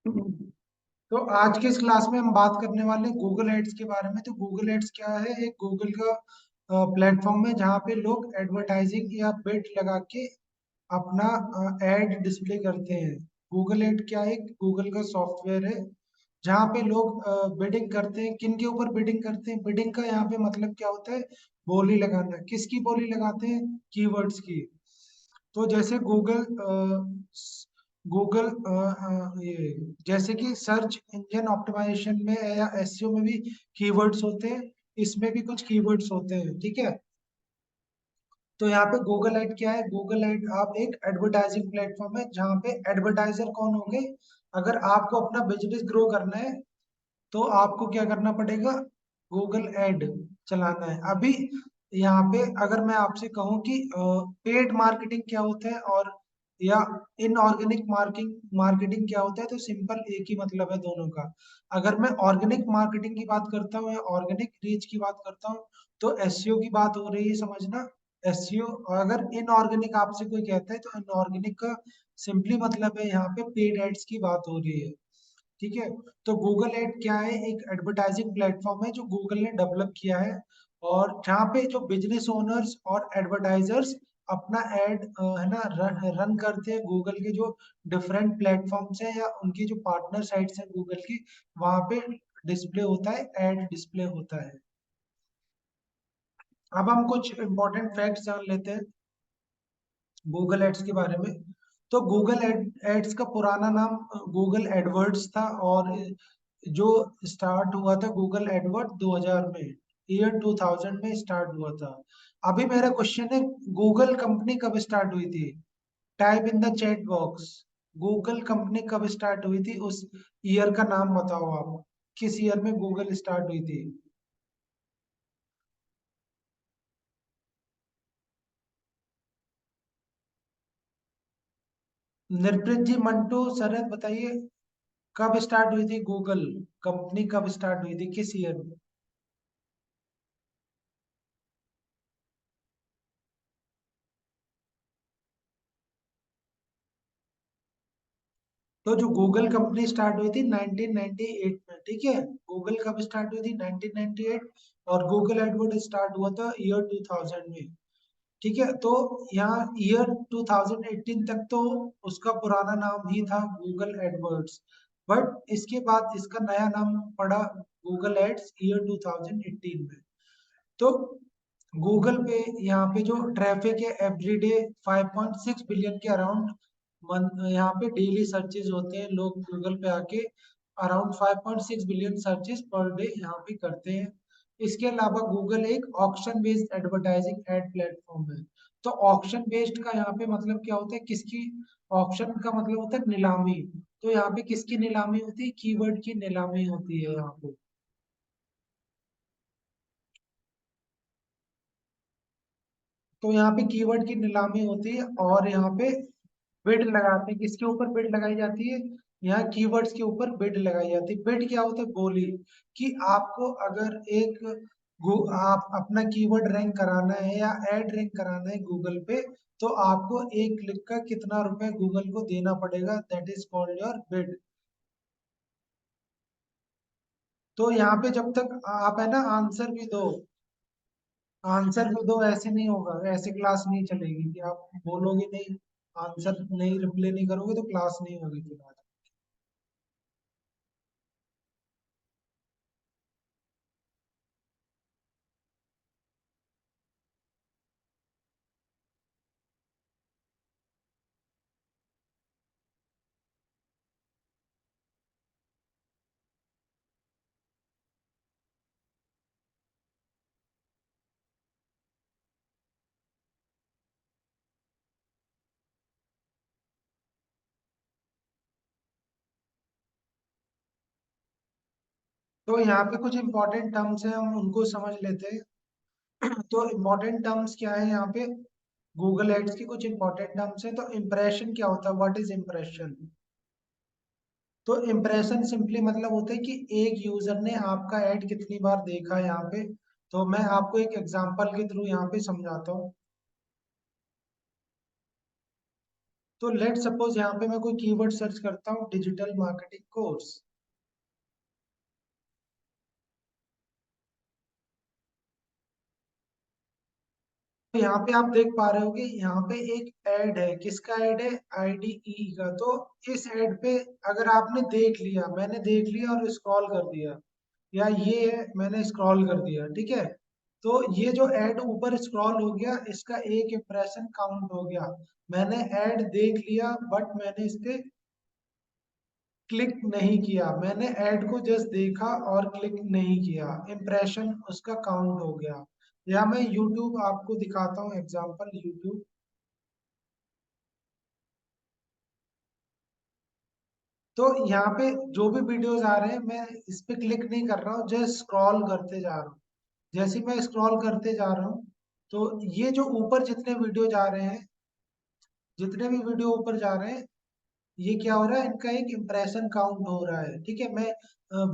तो आज के इस क्लास में हम बात करने वाले हैं गूगल एड्स के बारे में। तो गूगल एड्स क्या है? एक गूगल का प्लेटफॉर्म है जहाँ पे लोग एडवर्टाइजिंग या बिड लगा के अपना एड डिस्प्ले करते हैं। गूगल एड क्या है? गूगल का सॉफ्टवेयर है जहाँ पे लोग बिडिंग करते हैं। किन के ऊपर बिडिंग करते हैं? बिडिंग का यहाँ पे मतलब क्या होता है? बोली लगाना। किसकी बोली लगाते हैं? कीवर्ड्स की। तो जैसे गूगल ये जैसे कि सर्च इंजन ऑप्टिमाइजेशन में या एसईओ में भी कीवर्ड्स होते हैं, इसमें भी कुछ कीवर्ड्स होते हैं, ठीक है। तो यहाँ पे गूगल एड क्या है? गूगल एड आप एक एडवर्टाइजिंग प्लेटफॉर्म है जहाँ पे एडवर्टाइजर कौन होंगे? अगर आपको अपना बिजनेस ग्रो करना है तो आपको क्या करना पड़ेगा? गूगल एड चलाना है। अभी यहाँ पे अगर मैं आपसे कहूँ कि पेड मार्केटिंग क्या होता है और या इनऑर्गेनिक मार्किंग मार्केटिंग क्या होता है, तो सिंपल एक ही मतलब है दोनों का। अगर मैं ऑर्गेनिक मार्केटिंग की बात करता हूँ या ऑर्गेनिक रीच की बात करता हूँ तो एसईओ की बात हो रही है, समझना। एसईओ। अगर इनऑर्गेनिक आपसे कोई कहता है तो इनऑर्गेनिक का सिंपली मतलब है यहाँ पे पेड एड्स की बात हो रही है, ठीक है। तो गूगल एड क्या है? एक एडवर्टाइजिंग प्लेटफॉर्म है जो गूगल ने डेवलप किया है, और जहाँ पे जो बिजनेस ओनर्स और एडवर्टाइजर्स अपना एड है ना रन करते हैं। गूगल के जो डिफरेंट प्लेटफॉर्म्स हैं या उनकी जो पार्टनर साइट्स हैं गूगल की, वहाँ पे डिस्प्ले होता है, एड डिस्प्ले होता है। अब हम कुछ इंपॉर्टेंट फैक्ट्स जान लेते हैं गूगल एड्स के बारे में। तो गूगल एड्स का पुराना नाम गूगल एडवर्ड्स था, और जो स्टार्ट हुआ था गूगल एडवर्ड 2000 में, ईयर 2000 में स्टार्ट हुआ था। अभी मेरा क्वेश्चन है, गूगल कंपनी कब स्टार्ट हुई थी? Type in the chat box. Google company कब स्टार्ट हुई थी? उस ईयर का नाम बताओ आप। किस ईयर में गूगल स्टार्ट हुई थी? निर्प्रीत जी, मंटू, शरद, बताइए कब स्टार्ट हुई थी गूगल कंपनी? कब स्टार्ट हुई थी, किस ईयर में? तो जो गूगल कंपनी स्टार्ट हुई थी 1998 में, ठीक है। गूगल कब स्टार्ट हुई थी? 1998। और गूगल एडवर्ड स्टार्ट हुआ था ईयर 2000 में, ठीक है। तो यहाँ ईयर 2018 तक तो उसका पुराना नाम ही था गूगल एडवर्ड्स, बट इसके बाद इसका नया नाम पड़ा गूगल एड्स ईयर 2018 में। तो गूगल पे यहाँ पे जो ट्रैफिक है एवरीडे 5.6 बिलियन के अराउंड यहाँ पे डेली सर्चेज होते हैं। लोग गूगल पे आके around 5.6 billion searches per day यहाँ पे करते हैं। इसके अलावा गूगल एक auction based advertising ad platform है। तो ऑक्शन बेस्ड का यहाँ पे मतलब क्या होता है? किसकी? ऑक्शन का मतलब होता है नीलामी। तो यहाँ पे किसकी नीलामी होती है? कीवर्ड की नीलामी होती है यहाँ पे। तो यहाँ पे कीवर्ड की नीलामी होती है, और यहाँ पे बिड लगाते हैं। किसके ऊपर बिड लगाई जाती है? यहाँ कीवर्ड्स के ऊपर बिड लगाई जाती है। बिड क्या होता है? बोली। कि आपको अगर आप अपना कीवर्ड रैंक कराना है या एड रैंक कराना है गूगल पे, तो आपको एक क्लिक का कितना रुपए गूगल को देना पड़ेगा, that is called your bid. तो यहाँ पे जब तक आप है ना आंसर भी दो, आंसर भी दो, ऐसे नहीं होगा, ऐसे क्लास नहीं चलेगी कि आप बोलोगे नहीं, आंसर नहीं, रिप्लाई नहीं करोगे तो क्लास नहीं होगी फिर आज। तो यहाँ पे कुछ इंपॉर्टेंट टर्म्स हैं, हम उनको समझ लेते हैं। तो इम्पोर्टेंट टर्म्स क्या है यहाँ पे? गूगल एड्स की कुछ इंपॉर्टेंट टर्म्स है। तो इम्प्रेशन क्या होता है? What is impression? तो इम्प्रेशन सिंपली मतलब होता है कि एक यूजर ने आपका ऐड कितनी बार देखा है यहाँ पे। तो मैं आपको एक एग्जांपल के थ्रू यहाँ पे समझाता हूँ। तो लेट सपोज यहाँ पे मैं कोई कीवर्ड सर्च करता हूँ, डिजिटल मार्केटिंग कोर्स। तो यहाँ पे आप देख पा रहे होगे, यहाँ पे एक ऐड है, किसका ऐड है, आईडीई का। तो इस ऐड पे अगर आपने देख लिया, मैंने देख लिया और स्क्रॉल कर दिया, या ये है मैंने स्क्रॉल कर दिया, ठीक है, तो ये जो ऐड ऊपर स्क्रॉल हो गया, इसका एक इम्प्रेशन काउंट हो गया। मैंने ऐड देख लिया बट मैंने इस पे क्लिक नहीं किया, मैंने ऐड को जस्ट देखा और क्लिक नहीं किया, इम्प्रेशन उसका काउंट हो गया। या मैं यूट्यूब आपको दिखाता हूँ एग्जांपल, यूट्यूब। तो यहाँ पे जो भी वीडियोस आ रहे हैं, मैं इस पे क्लिक नहीं कर रहा हूँ, जस्ट स्क्रॉल करते जा रहा हूँ। जैसे ही मैं स्क्रॉल करते जा रहा हूँ, तो ये जो ऊपर जितने वीडियो जा रहे हैं, जितने भी वीडियो ऊपर जा रहे हैं, ये क्या हो रहा है, इनका एक इम्प्रेशन काउंट हो रहा है, ठीक है। मैं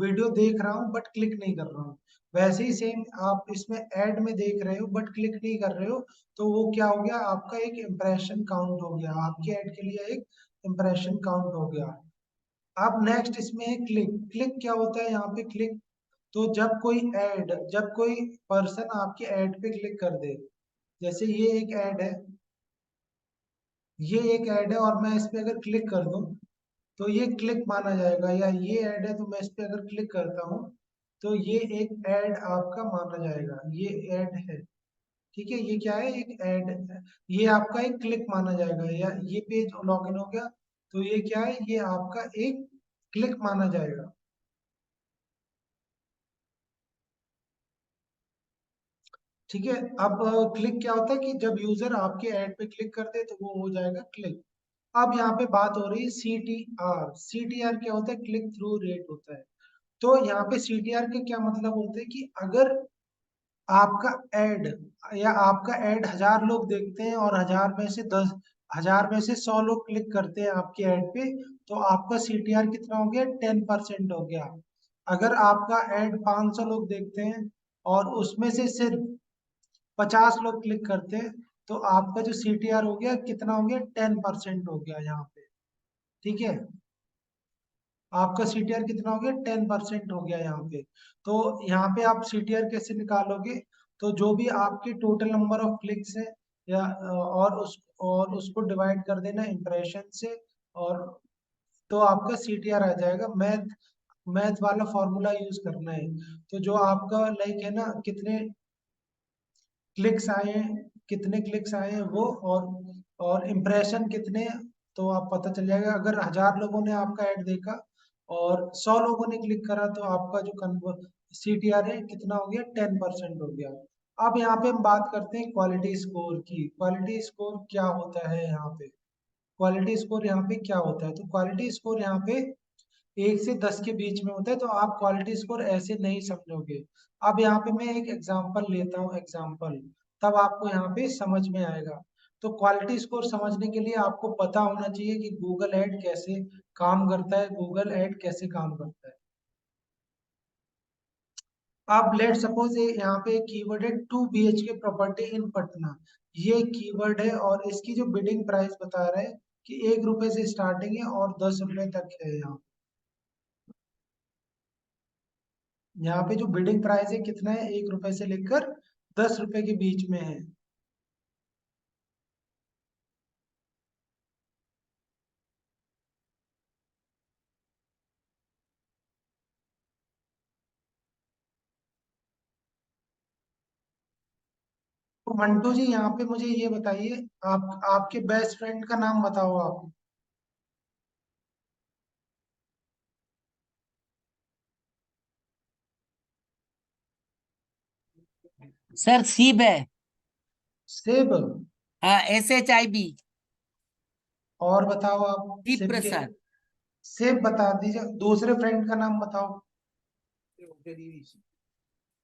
वीडियो देख रहा हूँ बट क्लिक नहीं कर रहा हूँ। वैसे ही सेम आप इसमें ऐड में देख रहे हो बट क्लिक नहीं कर रहे हो, तो वो क्या हो गया, आपका एक इम्प्रेशन काउंट हो गया, आपके ऐड के लिए एक इम्प्रेशन काउंट हो गया। अब नेक्स्ट इसमें है क्लिक। क्लिक क्या होता है यहाँ पे, क्लिक, तो जब कोई पर्सन आपके ऐड पे क्लिक कर दे, जैसे ये एक ऐड है, ये एक ऐड है और मैं इस पे अगर क्लिक कर दूं, तो ये क्लिक माना जाएगा। या ये ऐड है तो मैं इस पे अगर क्लिक करता हूँ, तो ये एक ऐड आपका माना जाएगा, ये ऐड है, ठीक है, ये क्या है, एक ऐड है। ये आपका एक क्लिक माना जाएगा। या ये पेज लॉगिन हो गया, तो ये क्या है, ये आपका एक क्लिक माना जाएगा, ठीक है। अब क्लिक क्या होता है कि जब यूजर आपके ऐड पे क्लिक करते हैं तो वो हो जाएगा क्लिक। अब यहाँ पे बात हो रही है CTR। CTR क्या होता है, क्लिक थ्रू रेट होता है। तो यहाँ पे CTR के क्या मतलब होते हैं कि अगर आपका ऐड, या आपका ऐड 1000 लोग देखते हैं और 1000 में से 100 लोग क्लिक करते हैं आपके ऐड पे, तो आपका CTR कितना हो गया, 10% हो गया। अगर आपका ऐड 500 लोग देखते हैं और उसमें से सिर्फ 50 लोग क्लिक करते हैं, तो आपका जो CTR हो गया कितना हो गया, 10% हो गया यहाँ पे, ठीक है। आपका CTR कितना हो गया, 10% हो गया यहाँ पे। तो यहाँ पे आप CTR कैसे निकालोगे, तो जो भी आपके टोटल नंबर ऑफ क्लिक्स है, या और उसको डिवाइड कर देना इम्प्रेशन से, और तो आपका CTR आ जाएगा। मैथ मैथ वाला फॉर्मूला यूज करना है। तो जो आपका लाइक है ना, कितने क्लिक्स आए हैं वो, और इम्प्रेशन कितने, तो आप पता चल जाएगा। अगर 1000 लोगों ने आपका ऐड देखा और 100 लोगों ने क्लिक करा, तो आपका जो CTR है कितना हो गया, 10% हो गया। अब यहाँ पे हम बात करते हैं क्वालिटी स्कोर की। क्वालिटी स्कोर क्या होता है यहाँ पे, क्वालिटी स्कोर यहाँ पे क्या होता है, तो क्वालिटी स्कोर यहाँ पे 1 से 10 के बीच में होता है। तो आप क्वालिटी स्कोर ऐसे नहीं समझोगे। अब यहाँ पे मैं एक एग्जांपल लेता हूँ, एग्जांपल, तब आपको यहाँ पे समझ में आएगा। तो क्वालिटी स्कोर समझने के लिए आपको पता होना चाहिए कि गूगल ऐड कैसे काम करता है, गूगल ऐड कैसे काम करता है। अब लेट सपोज यहाँ पे एक कीवर्ड है 2 BHK प्रॉपर्टी इन पटना। ये कीवर्ड है और इसकी जो बिडिंग प्राइस बता रहा है कि 1 रुपए से स्टार्टिंग है और 10 रुपए तक है। यहाँ पे जो बिडिंग प्राइस है कितना है, 1 रुपए से लेकर 10 रुपए के बीच में है। तो मंटू जी, यहाँ पे मुझे ये बताइए, आप आपके बेस्ट फ्रेंड का नाम बताओ आप। सर शिव है। शिव। हाँ, SHIB। और बताओ आप शिव शिव के, प्रसाद। शिव बता दीजिए, दूसरे फ्रेंड का नाम बताओ।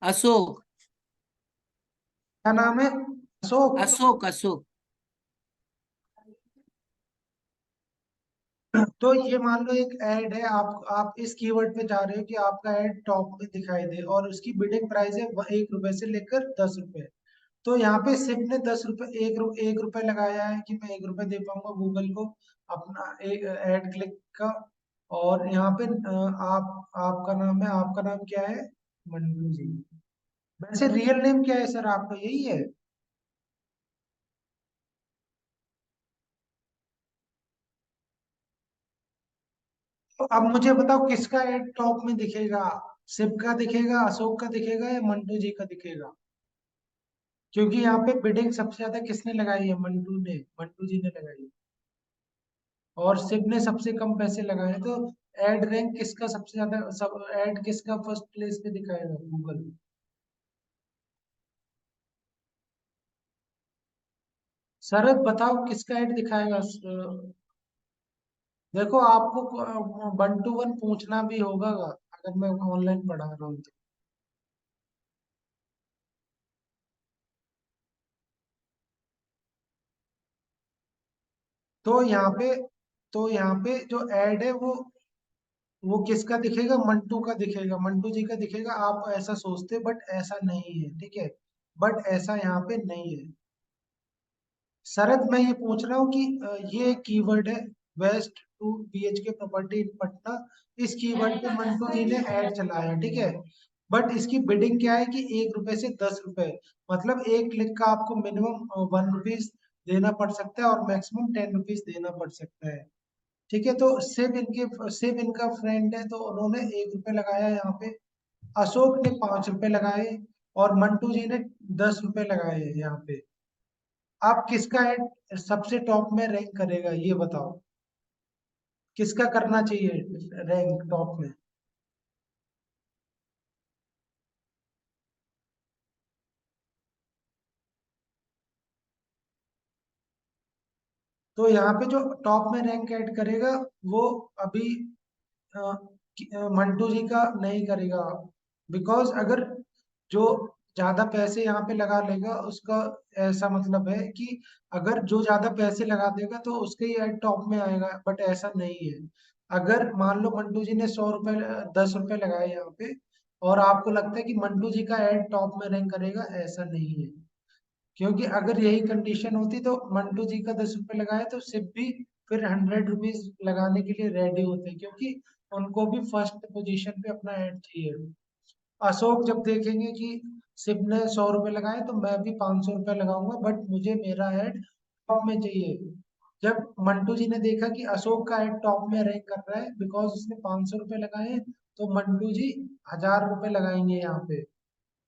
अशोक। क्या नाम है, अशोक। अशोक अशोक। तो ये मान लो एक ऐड है, आप इस कीवर्ड पे जा रहे हो कि आपका ऐड टॉप में दिखाई दे और उसकी बिडिंग प्राइस है 1 रुपए से लेकर 10 रुपए। तो यहाँ पे सिर्फ ने 10 रुपए, एक रुपए लगाया है कि मैं 1 रुपए दे पाऊंगा गूगल को। अपना ऐड क्लिक का। और यहाँ पे आपका नाम है, आपका नाम क्या है? मंटू जी। वैसे रियल नेम क्या है सर आपका, यही है? तो अब मुझे बताओ किसका ऐड टॉप में दिखेगा? शिव का दिखेगा, अशोक का दिखेगा, या मंटू जी का दिखेगा? क्योंकि यहाँ पे बिडिंग सबसे ज्यादा किसने लगाई है? मंटू जी ने लगाई है। और शिव ने सबसे कम पैसे लगाए हैं। तो एड रैंक किसका सबसे ज्यादा, सब एड किसका फर्स्ट प्लेस पे दिखाएगा गूगल? शरद बताओ किसका ऐड दिखाएगा? देखो आपको वन टू वन पूछना भी होगा अगर मैं ऑनलाइन पढ़ा रहा हूँ तो यहाँ पे जो ऐड है वो किसका दिखेगा? मंटू का दिखेगा, मंटू जी का दिखेगा। आप ऐसा सोचते बट ऐसा नहीं है, ठीक है? बट ऐसा यहाँ पे नहीं है। शरद मैं ये पूछ रहा हूँ कि ये कीवर्ड है, best two BHK property in Patna. इस कीवर्ड पे मंटू जी ने ऐड चलाया, ठीक है? बट इसकी बिडिंग क्या है कि 1 रुपए से 10 रुपए, मतलब एक क्लिक का आपको मिनिमम 1 रुपीज देना पड़ सकता है और मैक्सिमम 10 रुपीज देना पड़ सकता है। ठीक है, तो सिर्फ इनका फ्रेंड है तो उन्होंने 1 रुपए लगाया यहाँ पे। अशोक ने 5 रुपए लगाए और मंटू जी ने 10 रुपए लगाए हैं यहाँ पे। आप किसका ऐड सबसे टॉप में रैंक करेगा ये बताओ? किसका करना चाहिए रैंक टॉप में? तो यहाँ पे जो टॉप में रैंक ऐड करेगा वो अभी अ, मंटू जी का नहीं करेगा। बिकॉज अगर जो ज्यादा पैसे यहाँ पे लगा लेगा उसका ऐसा मतलब है कि अगर जो ज्यादा पैसे लगा देगा तो उसके ही ऐड टॉप में आएगा, बट ऐसा नहीं है। अगर मान लो मंटू जी ने 100 रुपए 10 रुपए लगाए यहाँ पे और आपको लगता है कि मंटू जी का ऐड टॉप में रैंक करेगा, ऐसा नहीं है। क्योंकि अगर यही कंडीशन होती तो मंटू जी का 10 रुपए लगाए तो सिर्फ भी फिर 100 रुपीज लगाने के लिए रेडी होते, क्योंकि उनको भी फर्स्ट पोजीशन पे अपना ऐड चाहिए। अशोक जब देखेंगे कि सिप ने 100 रुपए लगाए तो मैं भी 500 रुपए लगाऊंगा, बट मुझे मेरा ऐड टॉप में चाहिए। जब मंटू जी ने देखा कि अशोक का ऐड टॉप में रैंक कर रहा है बिकॉज उसने 500 रुपए लगाए हैं, तो मंटू जी 1000 रुपए लगाएंगे यहाँ पे।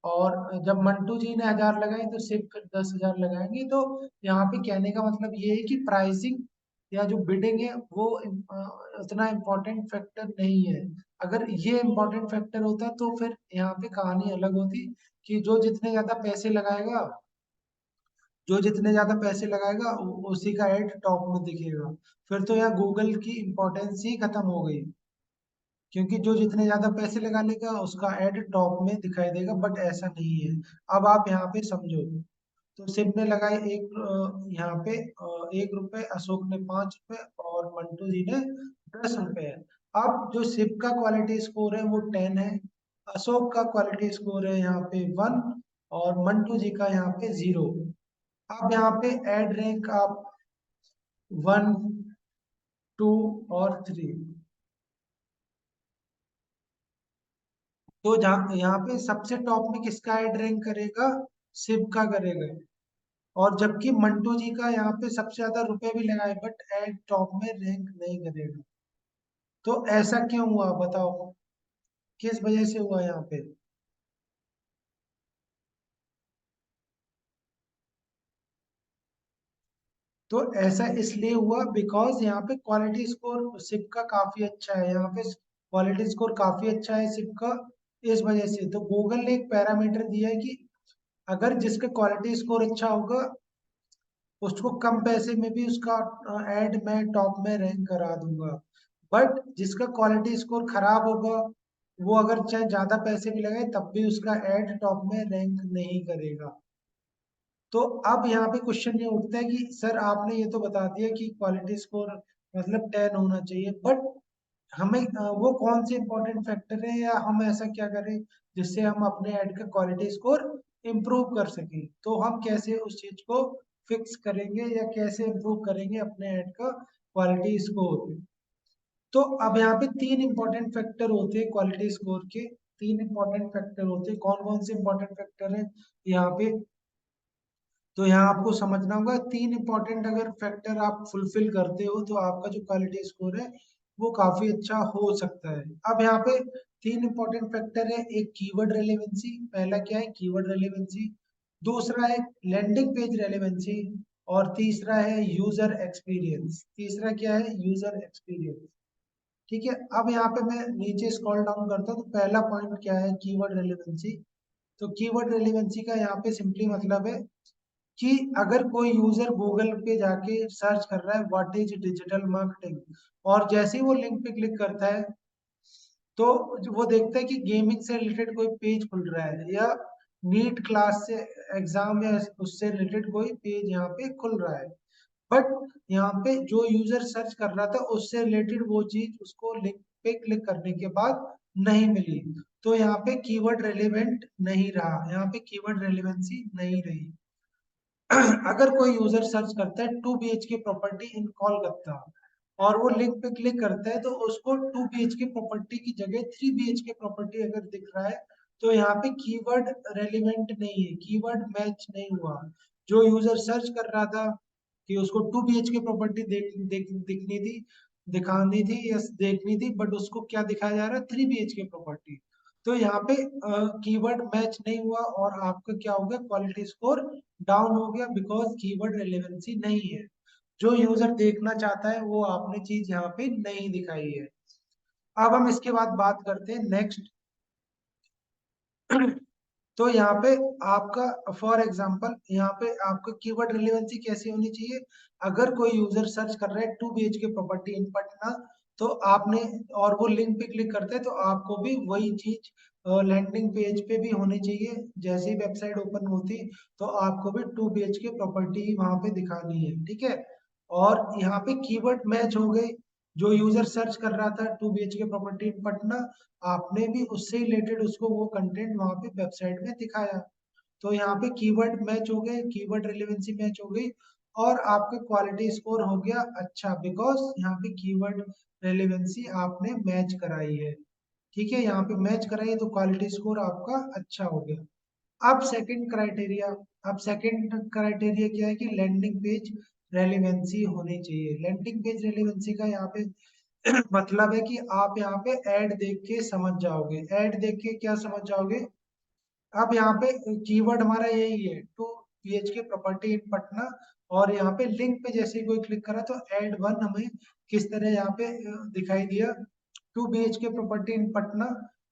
और जब मंटू जी ने 1000 लगाए तो सिर्फ 10,000 लगाएंगे। तो यहाँ पे कहने का मतलब ये है कि प्राइसिंग या जो बिडिंग है वो उतना इम्पोर्टेंट फैक्टर नहीं है। अगर ये इम्पोर्टेंट फैक्टर होता तो फिर यहाँ पे कहानी अलग होती कि जो जितने ज्यादा पैसे लगाएगा, जो जितने ज्यादा पैसे लगाएगा उसी का एड टॉप में दिखेगा। फिर तो यहाँ गूगल की इम्पोर्टेंस ही खत्म हो गई, क्योंकि जो जितने ज्यादा पैसे लगा लेगा उसका एड टॉप में दिखाई देगा, बट ऐसा नहीं है। अब आप यहाँ पे समझो। तो शिव ने लगाए यहाँ पे 1 रुपए, अशोक ने 5 रुपए और मंटू जी ने 10 रुपए। अब जो शिव का क्वालिटी स्कोर है वो 10 है, अशोक का क्वालिटी स्कोर है यहाँ पे 1 और मंटू जी का यहाँ पे 0। अब यहाँ पे एड रैंक आप 1, 2 और 3। तो जहाँ यहाँ पे सबसे टॉप में किसका ऐड रैंक करेगा? शिव का करेगा। और जबकि मंटू जी का यहाँ पे सबसे ज्यादा रुपए भी लगाए बट ऐड टॉप में रैंक नहीं करेगा। तो ऐसा क्यों हुआ बताओ? किस वजह से हुआ यहाँ पे? तो ऐसा इसलिए हुआ बिकॉज यहाँ पे क्वालिटी स्कोर शिव का काफी अच्छा है, यहाँ पे क्वालिटी स्कोर काफी अच्छा है शिव का। इस वजह से तो गूगल ने एक पैरामीटर दिया है कि अगर जिसका क्वालिटी स्कोर अच्छा होगा उसको कम पैसे में भी उसका एड मैं टॉप में रैंक करा दूंगा। बट जिसका क्वालिटी स्कोर खराब होगा वो अगर चाहे ज्यादा पैसे भी लगाए तब भी उसका एड टॉप में रैंक नहीं करेगा। तो अब यहाँ पे क्वेश्चन ये उठता है कि सर आपने ये तो बता दिया कि क्वालिटी स्कोर मतलब 10 होना चाहिए, बट हमें वो कौन से इंपॉर्टेंट फैक्टर है या हम ऐसा क्या करें जिससे हम अपने ऐड का क्वालिटी स्कोर इम्प्रूव कर सकें? तो हम कैसे उस चीज को फिक्स करेंगे या कैसे इम्प्रूव करेंगे अपने ऐड का क्वालिटी स्कोर। तो अब यहाँ पे तीन इंपॉर्टेंट फैक्टर होते हैं क्वालिटी स्कोर के। तीन इंपॉर्टेंट फैक्टर होते हैं, कौन कौन से इंपॉर्टेंट फैक्टर है यहाँ पे? तो यहाँ आपको समझना होगा, तीन इंपॉर्टेंट अगर फैक्टर आप फुलफिल करते हो तो आपका जो क्वालिटी स्कोर है वो काफी अच्छा हो सकता है। अब यहाँ पे तीन इंपॉर्टेंट फैक्टर है, एक कीवर्ड रेलेवेंसी, पहला क्या है कीवर्ड रेलेवेंसी, दूसरा है लैंडिंग पेज रेलेवेंसी, और तीसरा है यूजर एक्सपीरियंस। तीसरा क्या है? User experience. ठीक है, अब यहाँ पे मैं नीचे स्क्रॉल डाउन करता हूँ, तो पहला पॉइंट क्या है? Keyword relevancy. तो कीवर्ड रेलेवेंसी का यहाँ पे सिंपली मतलब है कि अगर कोई यूजर गूगल पे जाके सर्च कर रहा है व्हाट इज डिजिटल मार्केटिंग, और जैसे ही वो लिंक पे क्लिक करता है तो वो देखता है कि गेमिंग से रिलेटेड कोई पेज खुल रहा है, या नीट क्लास से एग्जाम या उससे रिलेटेड कोई पेज यहाँ पे खुल रहा है, बट यहाँ पे जो यूजर सर्च कर रहा था उससे रिलेटेड वो चीज उसको लिंक पे क्लिक करने के बाद नहीं मिली, तो यहाँ पे कीवर्ड रेलेवेंट नहीं रहा, यहाँ पे कीवर्ड रेलेवेंसी नहीं रही। अगर कोई यूजर सर्च करता है 2 BHK प्रॉपर्टी इन कोलकाता, और वो लिंक पे क्लिक करता है, तो उसको 2 BHK प्रॉपर्टी की जगह 3 BHK प्रॉपर्टी अगर दिख रहा है, तो यहाँ पे कीवर्ड रेलिवेंट नहीं है, कीवर्ड मैच नहीं हुआ। जो यूजर सर्च कर रहा था कि उसको 2 BHK प्रॉपर्टी दिखनी थी, दिखानी थी या देखनी थी, बट उसको क्या दिखाया जा रहा है? 3 BHK प्रॉपर्टी। तो यहाँ पे कीवर्ड मैच नहीं हुआ, और आपका क्या हो गया? क्वालिटी स्कोर डाउन हो गया, बिकॉज कीवर्ड रेलेवेंसी नहीं है। जो यूजर देखना चाहता है वो आपने चीज यहाँ पे नहीं दिखाई है। अब हम इसके बाद बात करते हैं नेक्स्ट। तो यहाँ पे आपका फॉर एग्जांपल यहाँ पे आपका कीवर्ड रिलेवेंसी कैसी होनी चाहिए? अगर कोई यूजर सर्च कर रहा है 2 BHK प्रॉपर्टी इन पटना, तो आपने, और वो लिंक पे क्लिक करते हैं, तो आपको भी वही चीज लैंडिंग पेज पे भी होनी चाहिए। जैसे ही वेबसाइट ओपन होती तो आपको भी 2 BHK प्रॉपर्टी वहां पे दिखानी है, ठीक है। और यहाँ पे कीवर्ड मैच हो गए, जो यूजर सर्च कर रहा था 2 BHK प्रॉपर्टी इन पटना, आपने भी उससे रिलेटेड उसको वो कंटेंट वहां पे वेबसाइट में दिखाया, तो यहाँ पे कीवर्ड मैच हो गए, कीवर्ड रिलेवेंसी मैच हो गई, और आपका क्वालिटी स्कोर हो गया अच्छा, बिकॉज यहाँ पे कीवर्ड रिलेवेंसी आपने मैच कराई है। ठीक है, यहाँ पे मैच कराई है तो क्वालिटी स्कोर आपका अच्छा हो गया। अब सेकंड क्राइटेरिया, अब सेकंड क्राइटेरिया क्या है? कि लैंडिंग पेज रेलिवेंसी होनी चाहिए। लैंडिंग पेज रेलिवेंसी का यहाँ पे मतलब है कि आप यहाँ पे ऐड देख के समझ जाओगे, ऐड देख के क्या समझ जाओगे? अब यहाँ पे कीवर्ड हमारा यही है 2 BHK प्रॉपर्टी इन पटना, और यहाँ पे लिंक पे जैसे ही कोई क्लिक करा तो एड वन हमें किस तरह यहाँ पे दिखाई दिया? 2 BHK property in Patna,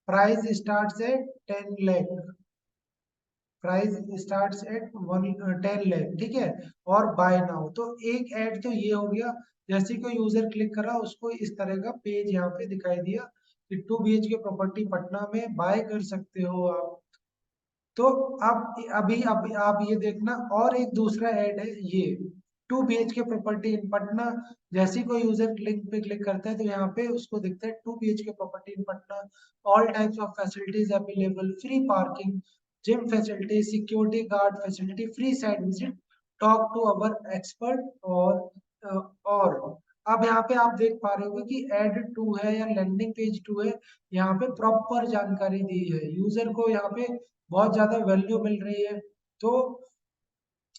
price start at 10 lakh, price starts at 10 lakh, ठीक है, और बाय नाउ। तो एक ऐड तो ये हो गया, जैसे कोई यूजर क्लिक करा उसको इस तरह का पेज यहाँ पे दिखाई दिया कि 2 BHK प्रॉपर्टी पटना में बाय कर सकते हो आप। तो अब अभी आप ये देखना, और एक दूसरा ऐड है ये 2 BHK प्रॉपर्टी इन पटना, जैसे ही कोई यूजर लिंक पे क्लिक करता है तो यहाँ पे उसको दिखता है 2 BHK property in Patna, all types of facilities available, free parking, gym facility, security guard facility, free site visit, talk to our expert, और अब यहाँ पे आप देख पा रहे हो कि एड टू है या लैंडिंग पेज टू है, यहाँ पे प्रॉपर जानकारी दी है, यूजर को यहाँ पे बहुत ज्यादा वैल्यू मिल रही है। तो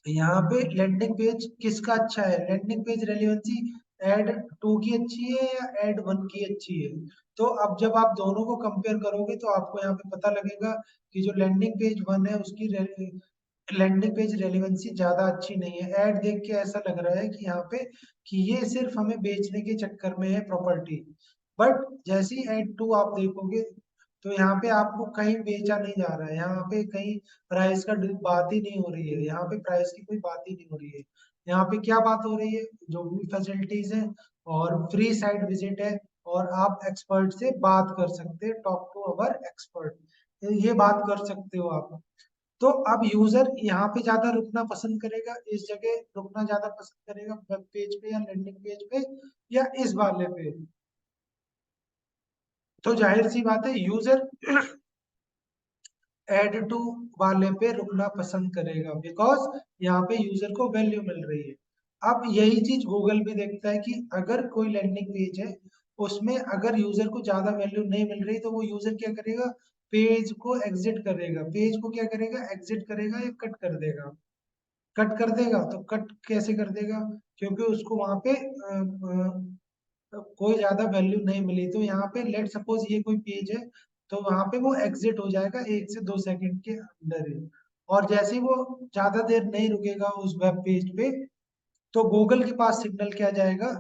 यहाँ पे लैंडिंग पेज किसका अच्छा है? Landing page relevancy ad two की अच्छी है या एड वन की अच्छी है? तो अब जब आप दोनों को कंपेयर करोगे तो आपको यहाँ पे पता लगेगा कि जो लैंडिंग पेज वन है उसकी लैंडिंग पेज रेलिवेंसी ज्यादा अच्छी नहीं है। ऐड देख के ऐसा लग रहा है कि यहाँ पे कि ये सिर्फ हमें बेचने के चक्कर में है प्रॉपर्टी, बट जैसी ऐड टू आप देखोगे तो यहाँ पे आपको कहीं बेचा नहीं जा रहा है, यहाँ पे कहीं प्राइस का बात ही नहीं हो रही है, यहाँ पे प्राइस की कोई बात ही नहीं हो रही है। यहाँ पे क्या बात हो रही है? जो भी फैसिलिटीज है, और फ्री साइट विजिट है, और आप एक्सपर्ट से बात कर सकते हैं, टॉक टू अवर एक्सपर्ट, ये बात कर सकते हो आप। तो अब यूजर यहाँ पे ज्यादा रुकना पसंद करेगा, इस जगह रुकना ज्यादा पसंद करेगा, वेब पेज पे या लैंडिंग पेज पे, या इस वाले पे? तो जाहिर सी बात है यूजर एड टू वाले पे रुकना पसंद करेगा, बिकॉज यहाँ पे यूजर को वैल्यू मिल रही है। अब यही चीज गूगल भी देखता है कि अगर कोई लैंडिंग पेज है, उसमें अगर यूजर को ज्यादा वैल्यू नहीं मिल रही, तो वो यूजर क्या करेगा, पेज को एग्जिट करेगा। पेज को क्या करेगा, एग्जिट करेगा या कट कर देगा। कट कर देगा, तो कट कैसे कर देगा, क्योंकि उसको वहां पे कोई ज्यादा वैल्यू नहीं मिली। तो यहाँ पे लेट सपोज ये कोई पेज है, तो वहां पे वो एग्जिट हो जाएगा 1 से 2 सेकंड के अंदर ही। और जैसे ही वो ज्यादा देर नहीं रुकेगा उस वेब पेज पे, तो गूगल के पास सिग्नल क्या जाएगा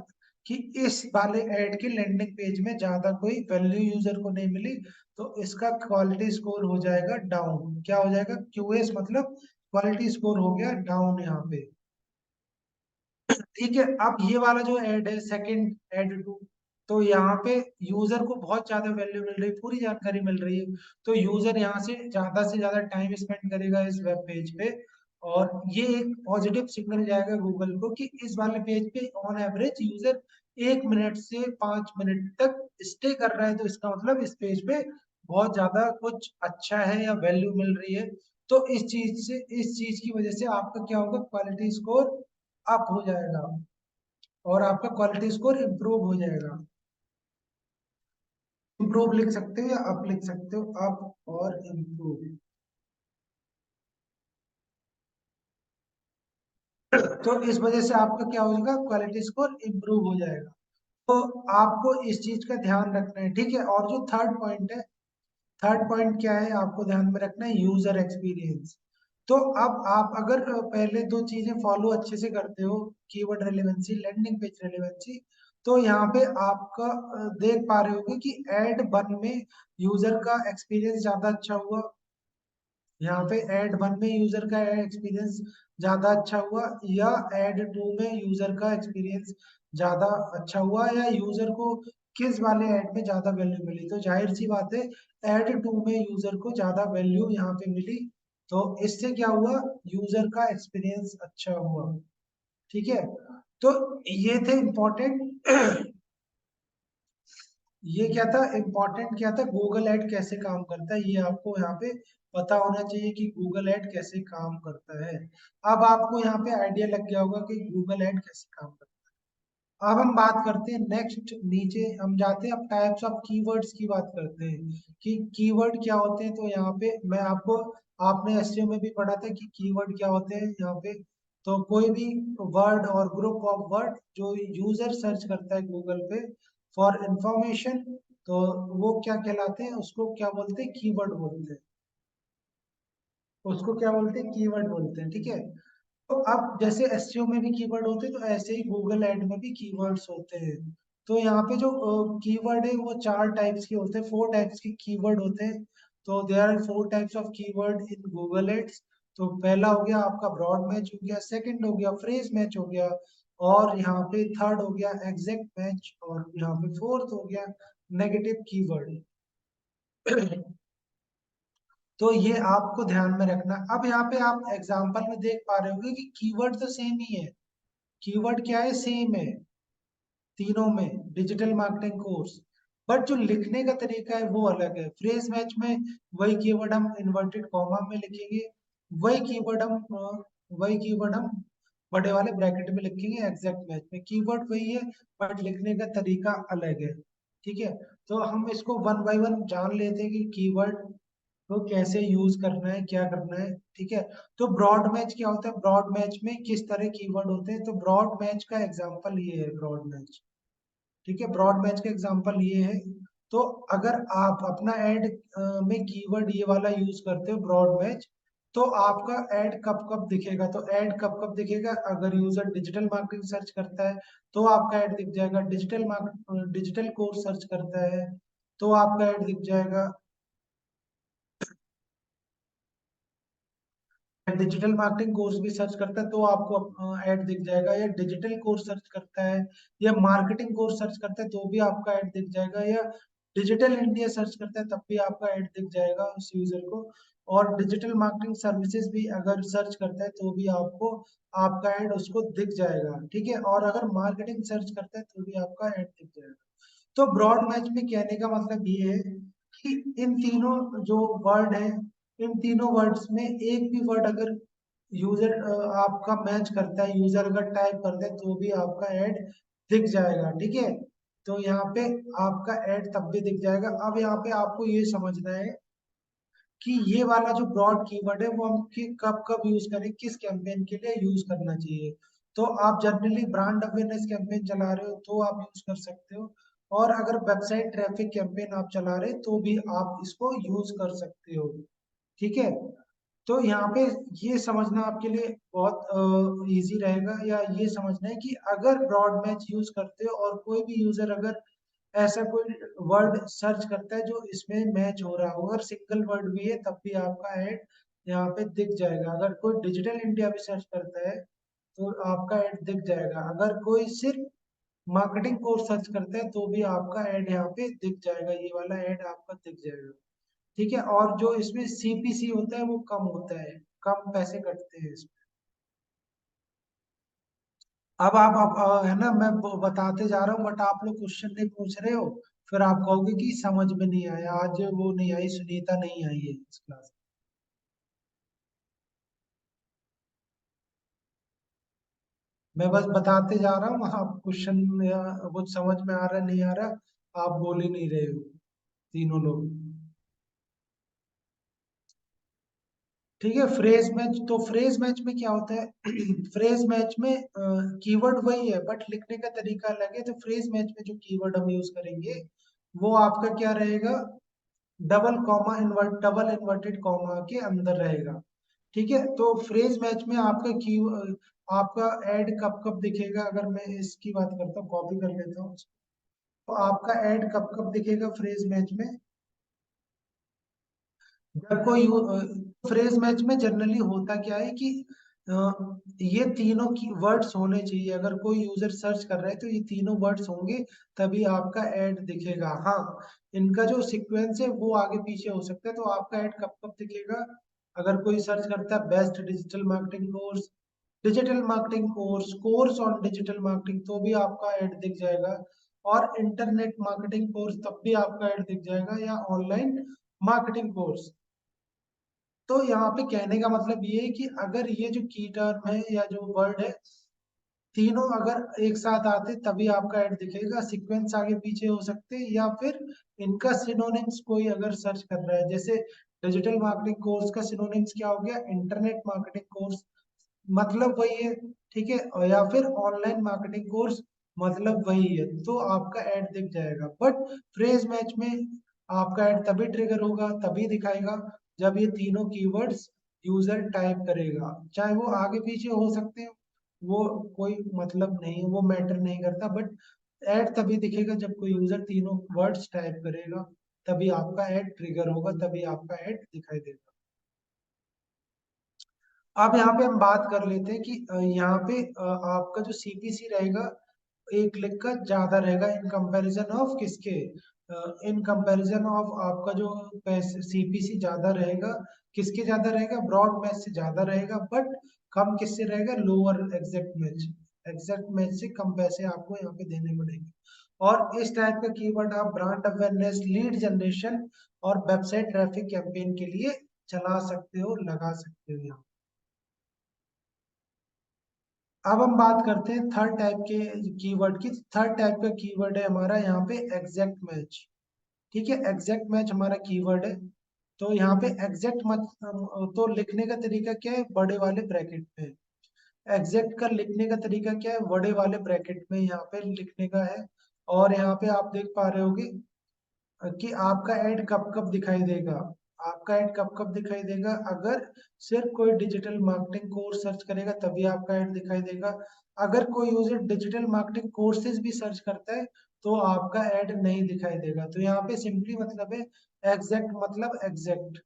कि इस वाले ऐड के लैंडिंग पेज में ज्यादा कोई वैल्यू यूजर को नहीं मिली, तो इसका क्वालिटी स्कोर हो जाएगा डाउन। क्या हो जाएगा, क्यूएस मतलब क्वालिटी स्कोर हो गया डाउन यहाँ पे। ठीक है, अब ये वाला जो ऐड है सेकंड ऐड टू, तो यहाँ पे यूजर को बहुत ज्यादा वैल्यू मिल रही है, पूरी जानकारी मिल रही है, तो यूजर यहाँ से ज्यादा टाइम स्पेंड करेगा इस वेब पेज पे। और ये एक पॉजिटिव सिग्नल जाएगा गूगल को कि इस वाले पेज पे ऑन एवरेज यूजर 1 मिनट से 5 मिनट तक स्टे कर रहा है, तो इसका मतलब इस पेज पे बहुत ज्यादा कुछ अच्छा है या वैल्यू मिल रही है। तो इस चीज की वजह से आपका क्या होगा, क्वालिटी स्कोर अप हो जाएगा, और आपका क्वालिटी स्कोर इम्प्रूव हो जाएगा। इम्प्रूव लिख सकते हो या अप लिख सकते हो, अप और इम्प्रूव। तो इस वजह से आपका क्या होगा, क्वालिटी स्कोर इम्प्रूव हो जाएगा। तो आपको इस चीज का ध्यान रखना है, ठीक है। और जो थर्ड पॉइंट है, थर्ड पॉइंट क्या है आपको ध्यान में रखना है, यूजर एक्सपीरियंस। तो अब आप अगर पहले दो चीजें फॉलो अच्छे से करते हो, keyword relevancy, landing page relevancy, तो यहाँ पे आपका देख पा रहे होगे कि ऐड वन में यूजर का एक्सपीरियंस ज्यादा अच्छा हुआ। यहाँ पे ऐड वन में यूजर का एक्सपीरियंस ज्यादा अच्छा हुआ, या ऐड टू में यूजर का एक्सपीरियंस ज्यादा अच्छा हुआ, या यूजर को किस वाले ऐड में ज्यादा वैल्यू मिली। तो जाहिर सी बात है, ऐड टू में यूजर को ज्यादा वैल्यू यहाँ पे मिली, तो इससे क्या हुआ, यूजर का एक्सपीरियंस अच्छा हुआ। ठीक है, तो ये थे इम्पोर्टेंट ये क्या था, इम्पोर्टेंट क्या था, गूगल ऐड कैसे काम करता है, ये आपको यहाँ पे पता होना चाहिए कि गूगल ऐड कैसे काम करता है। अब आपको यहाँ पे आइडिया लग गया होगा कि गूगल ऐड कैसे काम करता है। अब हम बात करते हैं नेक्स्ट, नीचे हम जाते हैं, अब टाइप्स ऑफ कीवर्ड्स की बात करते हैं कि कीवर्ड क्या होते हैं। तो यहाँ पे मैं आपको, आपने एसईओ में भी पढ़ा था कि कीवर्ड क्या होते हैं यहाँ पे। तो कोई भी वर्ड और ग्रुप ऑफ वर्ड जो यूजर सर्च करता है गूगल पे फॉर इंफॉर्मेशन, तो वो क्या कहलाते हैं, उसको क्या बोलते हैं, कीवर्ड बोलते हैं। उसको क्या बोलते हैं, कीवर्ड बोलते हैं, ठीक है। तो अब जैसे एसईओ में भी कीवर्ड होते हैं, तो ऐसे ही गूगल ऐड में भी कीवर्ड्स होते हैं। तो यहाँ पे जो कीवर्ड है वो 4 टाइप्स के होते हैं, 4 टाइप्स के कीवर्ड होते हैं। तो there are 4 types of keyword in Google ads. तो पहला हो गया आपका ब्रॉड मैच हो गया, सेकंड हो गया फ्रेज मैच हो गया, और यहाँ पे थर्ड हो गया एग्जैक्ट मैच, और यहाँ पे फोर्थ हो गया नेगेटिव कीवर्ड। तो ये आपको ध्यान में रखना। अब यहाँ पे आप एग्जाम्पल में देख पा रहे होगे कि कीवर्ड तो सेम ही है। कीवर्ड क्या है, सेम है तीनों में, डिजिटल मार्केटिंग कोर्स, बट जो लिखने का तरीका है वो अलग है। फ्रेज मैच में वही कीवर्ड हम इन्वर्टेड कॉमा में लिखेंगे, वही कीवर्ड हम वही कीवर्ड हम बड़े वाले ब्रैकेट में लिखेंगे। एग्जैक्ट मैच में कीवर्ड वही है, बट लिखने का तरीका अलग है। ठीक है, तो हम इसको वन बाय वन जान लेते हैं कि कीवर्ड तो कैसे यूज करना है, क्या करना है। ठीक है, तो ब्रॉड मैच क्या होता है, ब्रॉड मैच में किस तरह कीवर्ड होते हैं। तो ब्रॉड मैच का एग्जांपल ये है, ब्रॉड मैच। ठीक है, ब्रॉड मैच का एग्जांपल ये है। तो अगर आप अपना ऐड में कीवर्ड ये वाला यूज करते हो ब्रॉड मैच, तो आपका ऐड कब कब दिखेगा, तो ऐड कब कब दिखेगा, अगर यूजर डिजिटल मार्केटिंग सर्च करता है तो आपका ऐड दिख जाएगा, डिजिटल कोर्स सर्च करता है तो आपका ऐड दिख जाएगा, डिजिटल मार्केटिंग कोर्स भी सर्च करता है तो आपको ऐड दिख जाएगा, या डिजिटल कोर्स सर्च करता है या मार्केटिंग कोर्स सर्च करता है तो भी आपका ऐड दिख जाएगा, या डिजिटल इंडिया सर्च करता है तब भी आपका ऐड दिख जाएगा उस यूजर को। और डिजिटल मार्केटिंग सर्विसेज भी अगर सर्च करता है तो भी आपको आपका ऐड उसको दिख जाएगा। ठीक है, और अगर मार्केटिंग सर्च करता है तो भी आपका ऐड दिख जाएगा। तो ब्रॉड मैच में कहने का मतलब ये है कि इन तीनों जो वर्ड है, इन तीनों वर्ड्स में एक भी वर्ड अगर यूजर आपका मैच करता है, यूजर अगर टाइप करते हैं तो भी आपका ऐड दिख जाएगा, ठीक है। तो यहाँ पे आपका ऐड तब भी दिख जाएगा। अब यहाँ पे आपको ये समझना है कि ये वाला जो ब्रॉड कीवर्ड है वो हम कब कब यूज करें, किस कैंपेन के लिए यूज करना चाहिए। तो आप जनरली ब्रांड अवेयरनेस कैंपेन चला रहे हो तो आप यूज कर सकते हो, और अगर वेबसाइट ट्रैफिक कैंपेन आप चला रहे हो तो भी आप इसको यूज कर सकते हो, ठीक है। तो यहाँ पे ये समझना आपके लिए बहुत इजी रहेगा, या ये समझना है कि अगर ब्रॉड मैच यूज करते हो और कोई भी यूजर अगर ऐसा कोई वर्ड सर्च करता है जो इसमें मैच हो रहा हो, अगर सिंगल वर्ड भी है तब भी आपका ऐड यहाँ पे दिख जाएगा। अगर कोई डिजिटल इंडिया भी सर्च करता है तो आपका ऐड दिख जाएगा। अगर कोई सिर्फ मार्केटिंग कोर्स सर्च करता है तो भी आपका ऐड यहाँ पे दिख जाएगा, ये वाला ऐड आपका दिख जाएगा, ठीक है। और जो इसमें सीपीसी होता है वो कम होता है, कम पैसे कटते हैं इसमें। अब आप है ना, मैं बताते जा रहा हूँ बट आप लोग क्वेश्चन नहीं पूछ रहे हो, फिर आप कहोगे कि समझ में नहीं आया, आज वो नहीं आई, सुनीता नहीं आई है इस क्लास। मैं बस बताते जा रहा हूँ, आप क्वेश्चन या कुछ समझ में आ रहा है नहीं आ रहा, आप बोल ही नहीं रहे हो तीनों लोग, ठीक है। फ्रेज मैच, तो फ्रेज मैच में क्या होता है फ्रेज मैच में कीवर्ड वही है बट लिखने का तरीका अलग है। तो फ्रेज मैच में जो कीवर्ड हम यूज करेंगे वो आपका क्या रहेगा, double comma invert, double inverted comma के अंदर रहेगा, ठीक है। तो फ्रेज मैच में आपका की आपका ऐड कब कब दिखेगा, अगर मैं इसकी बात करता हूँ, कॉपी कर लेता हूँ, तो आपका ऐड कब कब दिखेगा फ्रेज मैच में, जब कोई फ्रेज मैच में जनरली होता क्या है कि अ, ये तीनों की वर्ड्स होने चाहिए। अगर कोई यूजर सर्च कर रहा है तो ये तीनों वर्ड्स होंगे तभी आपका ऐड दिखेगा। हाँ, इनका जो सीक्वेंस है वो आगे पीछे हो सकता है। तो आपका ऐड कब कब दिखेगा, अगर कोई सर्च करता है best digital marketing course, digital marketing course, course on digital marketing, तो भी आपका ऐड दिख जाएगा। और इंटरनेट मार्केटिंग कोर्स तब भी आपका ऐड दिख जाएगा, या ऑनलाइन मार्केटिंग कोर्स। तो यहाँ पे कहने का मतलब ये है कि अगर ये जो की टर्म है या जो वर्ड है, तीनों अगर एक साथ आते तभी आपका ऐड दिखेगा। सीक्वेंस आगे पीछे हो सकते हैं, या फिर इनका सिनोनिम्स कोई अगर सर्च कर रहा है, जैसे डिजिटल मार्केटिंग कोर्स का सिनोनिम्स क्या हो गया, इंटरनेट मार्केटिंग कोर्स, मतलब वही है, ठीक है। और या फिर ऑनलाइन मार्केटिंग कोर्स, मतलब वही है, तो आपका ऐड दिख जाएगा। बट फ्रेज मैच में आपका ऐड तभी ट्रिगर होगा, तभी दिखाएगा जब ये तीनों कीवर्ड्स यूजर टाइप करेगा। चाहे वो आगे पीछे हो सकते हैं, वो कोई मतलब नहीं, वो मैटर नहीं करता, बट ऐड तभी दिखेगा जब कोई यूजर तीनों वर्ड्स टाइप करेगा, तभी आपका ऐड ट्रिगर होगा, तभी आपका ऐड दिखाई देगा। अब यहाँ पे हम बात कर लेते हैं कि यहाँ पे आपका जो सीपीसी रहेगा एक क्लिक का ज्यादा रहेगा इन कंपैरिजन ऑफ किसके, इन कंपैरिजन ऑफ आपका जो सीपीसी ज्यादा रहेगा, किसके ज्यादा रहेगा, ब्रॉड मैच से ज्यादा रहेगा, बट कम किससे रहेगा, lower exact match, exact match से कम पैसे आपको यहाँ पे देने पड़ेंगे। और इस टाइप का कीवर्ड आप ब्रांड अवेयरनेस, लीड जनरेशन और वेबसाइट ट्रैफिक कैंपेन के लिए चला सकते हो, लगा सकते हो यहाँ। अब हम बात करते हैं थर्ड टाइप के कीवर्ड की। थर्ड टाइप का कीवर्ड है हमारा यहाँ पे एग्जैक्ट मैच, ठीक है। एग्जैक्ट मैच हमारा कीवर्ड है। तो यहाँ पे एग्जैक्ट मत, तो लिखने का तरीका क्या है, बड़े वाले ब्रैकेट में। एग्जैक्ट का लिखने का तरीका क्या है, बड़े वाले ब्रैकेट में यहाँ पे लिखने का है। और यहाँ पे आप देख पा रहे होगे कि आपका ऐड कब कब दिखाई देगा। आपका ऐड कब कब दिखाई देगा, अगर सिर्फ कोई डिजिटल मार्केटिंग कोर्स सर्च करेगा तभी आपका ऐड दिखाई देगा। अगर कोई यूजर डिजिटल मार्केटिंग कोर्सेज भी सर्च करता है तो आपका ऐड नहीं दिखाई देगा। तो यहाँ पे सिंपली मतलब है एग्जैक्ट, मतलब एग्जैक्ट,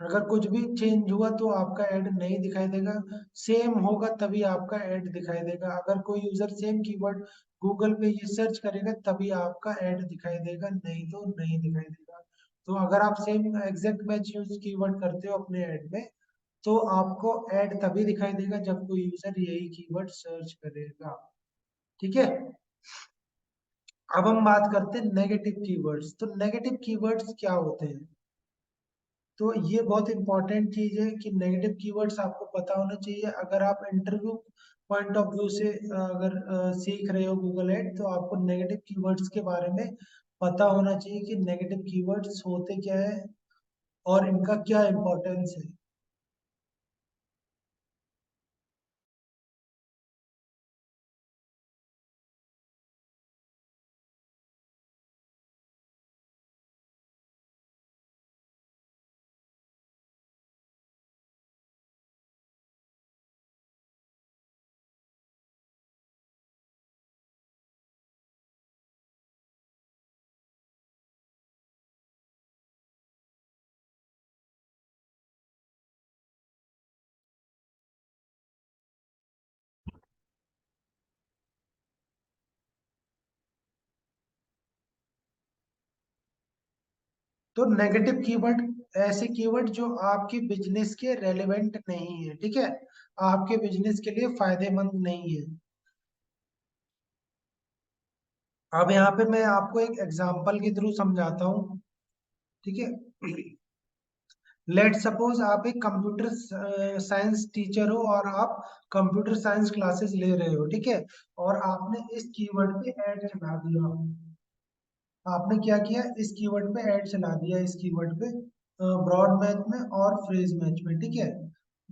अगर कुछ भी चेंज हुआ तो आपका ऐड नहीं दिखाई देगा। सेम होगा तभी आपका ऐड दिखाई देगा। अगर कोई यूजर सेम कीवर्ड गूगल पे ये सर्च करेगा तभी आपका ऐड दिखाई देगा, नहीं तो नहीं दिखाई देगा। तो अगर आप same exact match use keyword करते हो अपने ऐड में तो आपको ऐड तभी दिखाई देगा जब कोई यूजर यही कीवर्ड सर्च करेगा, ठीक है। अब हम बात करते हैं नेगेटिव कीवर्ड्स। तो नेगेटिव कीवर्ड्स क्या होते हैं, तो ये बहुत इंपॉर्टेंट चीज है कि नेगेटिव कीवर्ड्स आपको पता होना चाहिए। अगर आप इंटरव्यू पॉइंट ऑफ व्यू से अगर सीख रहे हो गूगल एड, तो आपको नेगेटिव कीवर्ड्स के बारे में पता होना चाहिए कि नेगेटिव कीवर्ड्स होते क्या है और इनका क्या इम्पोर्टेंस है। तो नेगेटिव कीवर्ड ऐसे कीवर्ड जो आपके बिजनेस के रेलेवेंट नहीं है, ठीक है, आपके बिजनेस के लिए फायदेमंद नहीं है। अब यहाँ पे मैं आपको एक एग्जांपल के थ्रू समझाता हूँ, ठीक है। लेट सपोज आप एक कंप्यूटर साइंस टीचर हो और आप कंप्यूटर साइंस क्लासेस ले रहे हो, ठीक है, और आपने इस कीवर्ड पे ऐड चला दिया। आपने क्या किया, इस कीवर्ड पे ऐड चला दिया, इस कीवर्ड पे ब्रॉड मैच में और फ्रेज मैच में, ठीक है।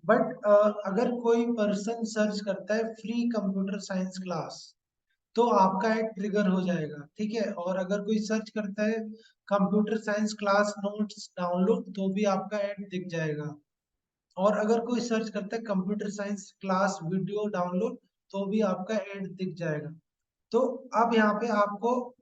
बट अगर कोई पर्सन सर्च करता है फ्री कंप्यूटर साइंस क्लास, तो आपका ऐड ट्रिगर हो जाएगा, ठीक है। और अगर कोई सर्च करता है computer science class notes download, तो भी आपका ऐड दिख जाएगा। और अगर कोई सर्च करता है computer science class video download, तो भी आपका ऐड दिख जाएगा। तो अब यहाँ पे आपको,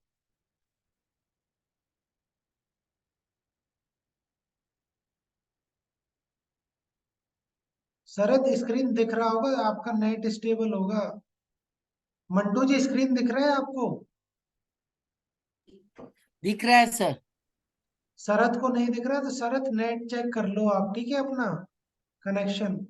शरद स्क्रीन दिख रहा होगा, आपका नेट स्टेबल होगा। मंटू जी स्क्रीन दिख रहा है आपको? दिख रहा है सर। शरद को नहीं दिख रहा, तो शरद नेट चेक कर लो आप, ठीक है, अपना कनेक्शन।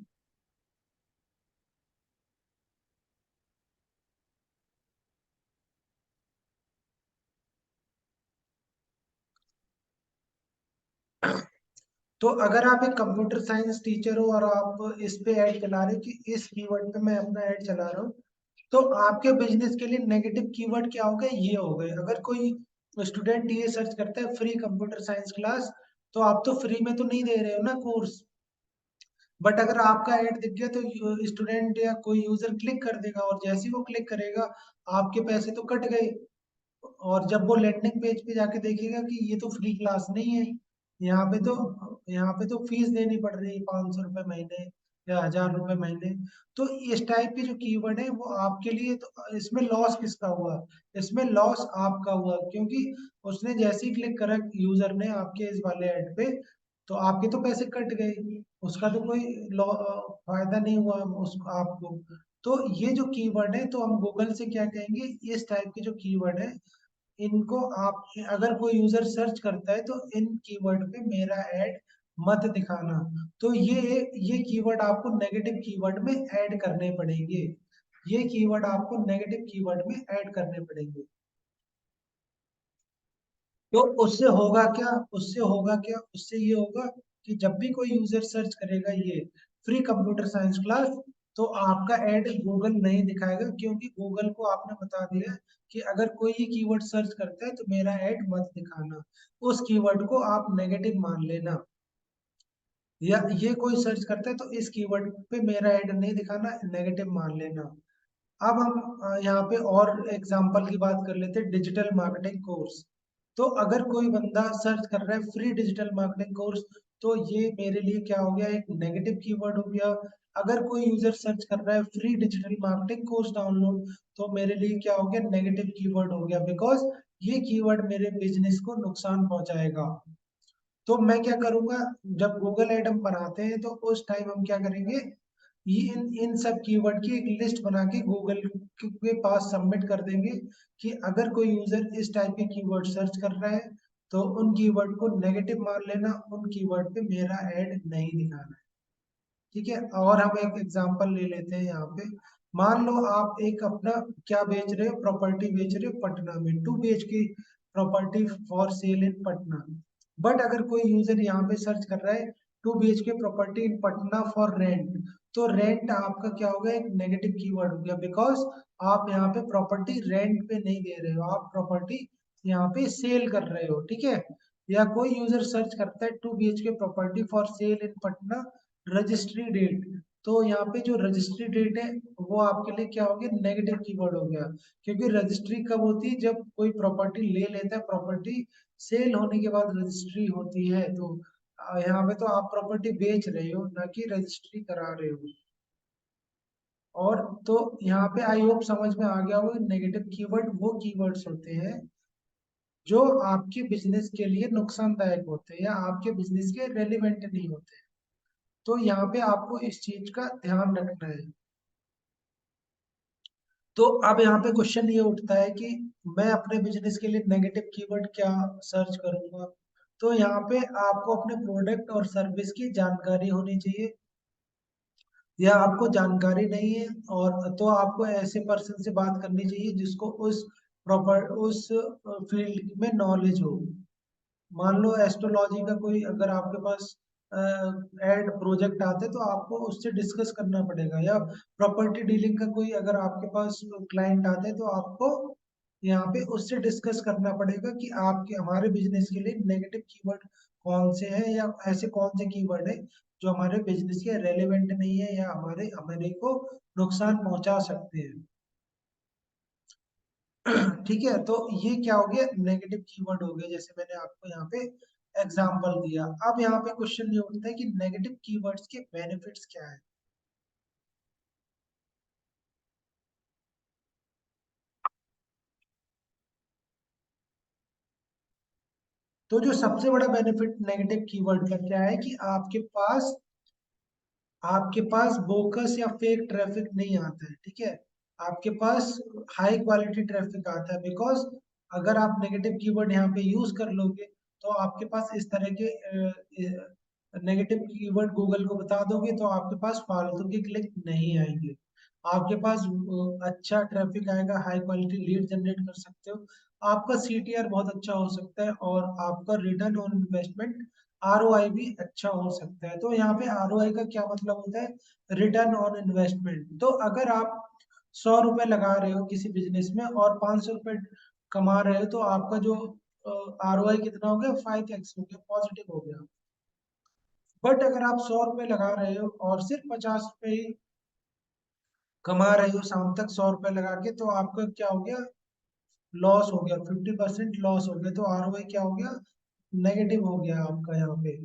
तो अगर आप एक कंप्यूटर साइंस टीचर हो और आप इस पे ऐड चला रहे हो कि इस कीवर्ड पे मैं अपना ऐड चला रहा हूँ, तो आपके बिजनेस के लिए नेगेटिव कीवर्ड क्या हो गए, ये हो गए। अगर कोई स्टूडेंट ये सर्च करता है फ्री कंप्यूटर साइंस क्लास, तो आप तो फ्री में तो नहीं दे रहे हो ना कोर्स। बट अगर आपका ऐड दिख गया, तो स्टूडेंट या कोई यूजर क्लिक कर देगा, और जैसे ही वो क्लिक करेगा, आपके पैसे तो कट गए। और जब वो लैंडिंग पेज पे जाके देखेगा कि ये तो फ्री क्लास नहीं है, यहाँ पे तो फीस देनी पड़ रही है, 500 रुपये महीने या 1000 रुपये महीने। तो इस टाइप के जो कीवर्ड है वो आपके लिए, तो इसमें लॉस किसका हुआ? इसमें लॉस आपका हुआ, क्योंकि उसने जैसे ही क्लिक करा यूजर ने आपके इस वाले ऐड पे, तो आपके तो पैसे कट गए, उसका तो कोई फायदा नहीं हुआ उसको आपको। तो ये जो कीवर्ड है, तो हम गूगल से क्या कहेंगे, इस टाइप के जो कीवर्ड है, इनको आप, अगर कोई यूजर सर्च करता है, तो इन कीवर्ड पे मेरा ऐड मत दिखाना। तो ये कीवर्ड आपको नेगेटिव कीवर्ड में ऐड करने पड़ेंगे। ये कीवर्ड आपको नेगेटिव कीवर्ड में ऐड करने पड़ेंगे। तो उससे ये होगा कि जब भी कोई यूजर सर्च करेगा ये फ्री कंप्यूटर साइंस क्लास, तो आपका ऐड गूगल नहीं दिखाएगा, क्योंकि गूगल को आपने बता दिया है कि अगर कोई ये कीवर्ड सर्च करता है तो मेरा ऐड मत दिखाना, उस कीवर्ड को आप नेगेटिव मान लेना। या ये कोई सर्च करता है तो इस कीवर्ड पे मेरा ऐड नहीं दिखाना, नेगेटिव मान लेना। अब हम यहाँ पे और एग्जांपल की बात कर लेते हैं, डिजिटल मार्केटिंग कोर्स। तो अगर कोई बंदा सर्च कर रहा है फ्री डिजिटल मार्केटिंग कोर्स, तो ये मेरे लिए क्या हो गया, एक नेगेटिव कीवर्ड हो गया। अगर कोई यूजर सर्च कर रहा है free digital marketing course download, तो मेरे लिए क्या हो गया, नेगेटिव कीवर्ड हो गया, बिकॉज ये कीवर्ड मेरे बिजनेस को नुकसान पहुंचाएगा। तो मैं क्या करूंगा, जब गूगल एड हम बनाते हैं, तो उस टाइम हम क्या करेंगे, ये इन सब कीवर्ड की एक लिस्ट बना के गूगल के पास सबमिट कर देंगे कि अगर कोई यूजर इस टाइप के कीवर्ड सर्च कर रहा है, तो उन कीवर्ड को नेगेटिव मान लेना, उन कीवर्ड पे मेरा ऐड नहीं दिखाना है, ठीक है। और हम एक एग्जांपल ले लेते हैं यहाँ पे। मान लो आप एक अपना क्या बेच रहे हो, प्रॉपर्टी बेच रहे हो पटना में, 2 BHK property for sale in Patna. But अगर कोई यूजर यहाँ पे सर्च कर रहा है 2 BHK property in Patna for rent, तो रेंट आपका क्या होगा, एक नेगेटिव कीवर्ड हो गया, बिकॉज आप यहाँ पे प्रॉपर्टी रेंट पे नहीं दे रहे हो, आप प्रॉपर्टी यहाँ पे सेल कर रहे हो, ठीक है। या कोई यूजर सर्च करता है 2 BHK property for sale in Patna, registry date, तो यहाँ पे जो रजिस्ट्री डेट है वो आपके लिए क्या हो गया, नेगेटिव कीवर्ड हो गया, क्योंकि रजिस्ट्री कब होती है, जब कोई प्रॉपर्टी ले लेता है, प्रॉपर्टी सेल होने के बाद रजिस्ट्री होती है। तो यहाँ पे तो आप प्रॉपर्टी बेच रहे हो, ना कि रजिस्ट्री करा रहे हो। और तो यहाँ पे आई होप समझ में आ गया हो, नेगेटिव कीवर्ड वो कीवर्ड्स होते हैं जो आपके बिजनेस के लिए नुकसानदायक होते हैं या आपके बिजनेस के रेलिवेंट नहीं होते। तो यहाँ पे आपको इस चीज का ध्यान रखना है। तो अब यहाँ पे क्वेश्चन ये उठता है कि मैं अपने बिजनेस के लिए नेगेटिव कीवर्ड क्या सर्च करूंगा। तो यहाँ पे आपको अपने प्रोडक्ट और सर्विस की जानकारी होनी चाहिए, या आपको जानकारी नहीं है और तो आपको ऐसे पर्सन से बात करनी चाहिए जिसको उस फील्ड में नॉलेज हो। मान लो एस्ट्रोलॉजी का कोई अगर आपके पास एड प्रोजेक्ट आते तो आपको उससे डिस्कस करना पड़ेगा, या प्रॉपर्टी डीलिंग का कोई अगर आपके पास क्लाइंट आते तो आपको यहाँ पे उससे डिस्कस करना पड़ेगा कि आपके हमारे बिजनेस के लिए नेगेटिव कीवर्ड कौन से हैं, या ऐसे कौन से कीवर्ड है जो हमारे बिजनेस के रेलेवेंट नहीं है या हमारे हमारे को नुकसान पहुंचा सकते हैं। ठीक है, तो ये क्या हो गया, नेगेटिव कीवर्ड हो गया, जैसे मैंने आपको यहाँ पे एग्जांपल दिया। अब यहाँ पे क्वेश्चन ये उठता है कि नेगेटिव कीवर्ड्स के बेनिफिट्स क्या है। तो जो सबसे बड़ा बेनिफिट नेगेटिव कीवर्ड का क्या है कि आपके पास बोकस या फेक ट्रैफिक नहीं आता है, ठीक है। आपके पास हाई क्वालिटी ट्रैफिक आता है, बिकॉज अगर आप नेगेटिव कीवर्ड यहाँ पे यूज कर लोगे तो आपके पास इस तरह के नेगेटिव कीवर्ड गूगल को बता दोगे तो आपके पास फालतू के क्लिक नहीं आएंगे, आपके पास अच्छा ट्रैफिक आएगा, हाई क्वालिटी लीड जनरेट कर सकते हो, आपका CTR बहुत अच्छा हो सकता है, और आपका रिटर्न ऑन इन्वेस्टमेंट ROI भी अच्छा हो सकता है। तो यहाँ पे ROI का क्या मतलब होता है, रिटर्न ऑन इन्वेस्टमेंट। तो अगर आप 100 रुपए लगा रहे हो किसी बिजनेस में और 500 रुपए कमा रहे हो, तो आपका जो ROI कितना हो गया, 5x हो गया, पॉजिटिव हो गया। बट अगर आप 100 रुपए लगा रहे हो और सिर्फ 50 रुपए ही कमा रहे हो शाम तक 100 रुपए लगा के, तो आपका क्या हो गया, लॉस हो गया, 50% लॉस हो गया। तो ROI क्या हो गया, नेगेटिव हो गया आपका यहाँ पे।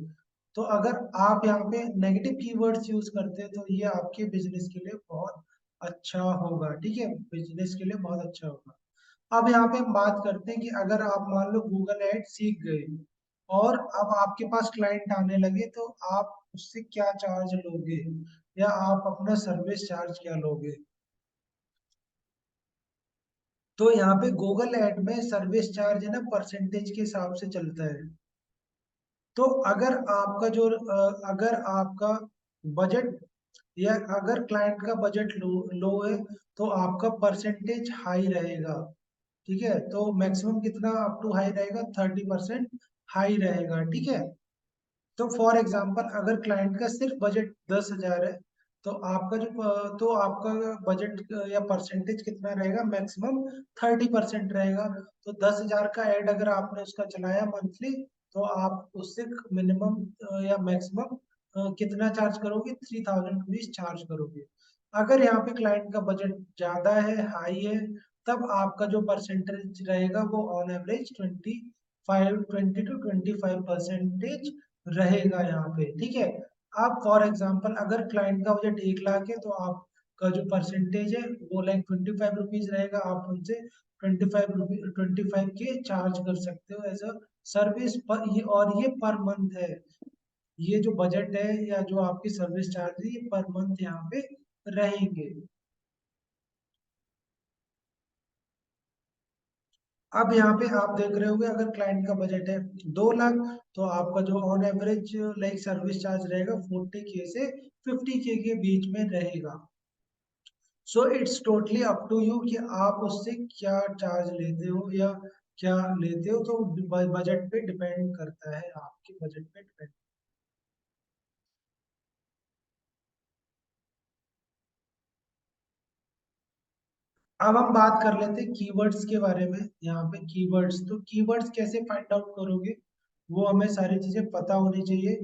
तो अगर आप यहाँ पे नेगेटिव कीवर्ड्स यूज करते हैं तो ये आपके बिजनेस के लिए बहुत अच्छा होगा, ठीक है, बिजनेस के लिए बहुत अच्छा होगा। अब यहाँ पे हम बात करते हैं कि अगर आप मान लो गूगल एड सीख गए और अब आपके पास क्लाइंट आने लगे, तो आप उससे क्या चार्ज लोगे, या आप अपना सर्विस चार्ज क्या लोगे। तो यहाँ पे गूगल एड में सर्विस चार्ज है ना, परसेंटेज के हिसाब से चलता है। तो अगर आपका बजट या अगर क्लाइंट का बजट लो है तो आपका परसेंटेज हाई रहेगा, ठीक है। तो मैक्सिमम कितना अप टू हाई रहेगा, 30% हाई रहेगा, ठीक है। तो फॉर एग्जांपल अगर क्लाइंट का सिर्फ बजट 10,000 है, तो आपका बजट या परसेंटेज कितना रहेगा, मैक्सिमम 30% रहेगा। तो 10,000 का एड अगर आपने उसका चलाया मंथली, तो आप उससे मिनिमम या मैक्सिमम कितना चार्ज करोगे, 3,000 रुपीज चार्ज करोगे। अगर यहाँ पे क्लाइंट का बजट ज्यादा है, हाई है, तब आपका जो परसेंटेज रहेगा वो ऑन एवरेज 20 to 25% रहेगा यहाँ पे, ठीक है। आप फॉर एग्जांपल अगर क्लाइंट का बजट 1 लाख है, तो आपका जो परसेंटेज है वो लाइक 25 रुपीज रहेगा, आप उनसे 25 के चार्ज कर सकते हो एज अ सर्विस पर। ये पर मंथ है, ये जो बजट है या जो आपकी सर्विस चार्ज है ये पर मंथ यहाँ पे रहेंगे। अब यहाँ पे आप देख रहे होगे अगर क्लाइंट का बजट है 2 लाख, तो आपका जो on average like service charge रहेगा 40K से 50K के बीच में रहेगा। So it's totally up to you कि आप उससे क्या चार्ज लेते हो, या क्या लेते हो, तो बजट पे डिपेंड करता है, आपके बजट पे डिपेंड। अब हम बात कर लेते हैं कीवर्ड्स के बारे में। यहाँ पे कीवर्ड्स, तो कीवर्ड्स कैसे फाइंड आउट करोगे, वो हमें सारी चीजें पता होनी चाहिए।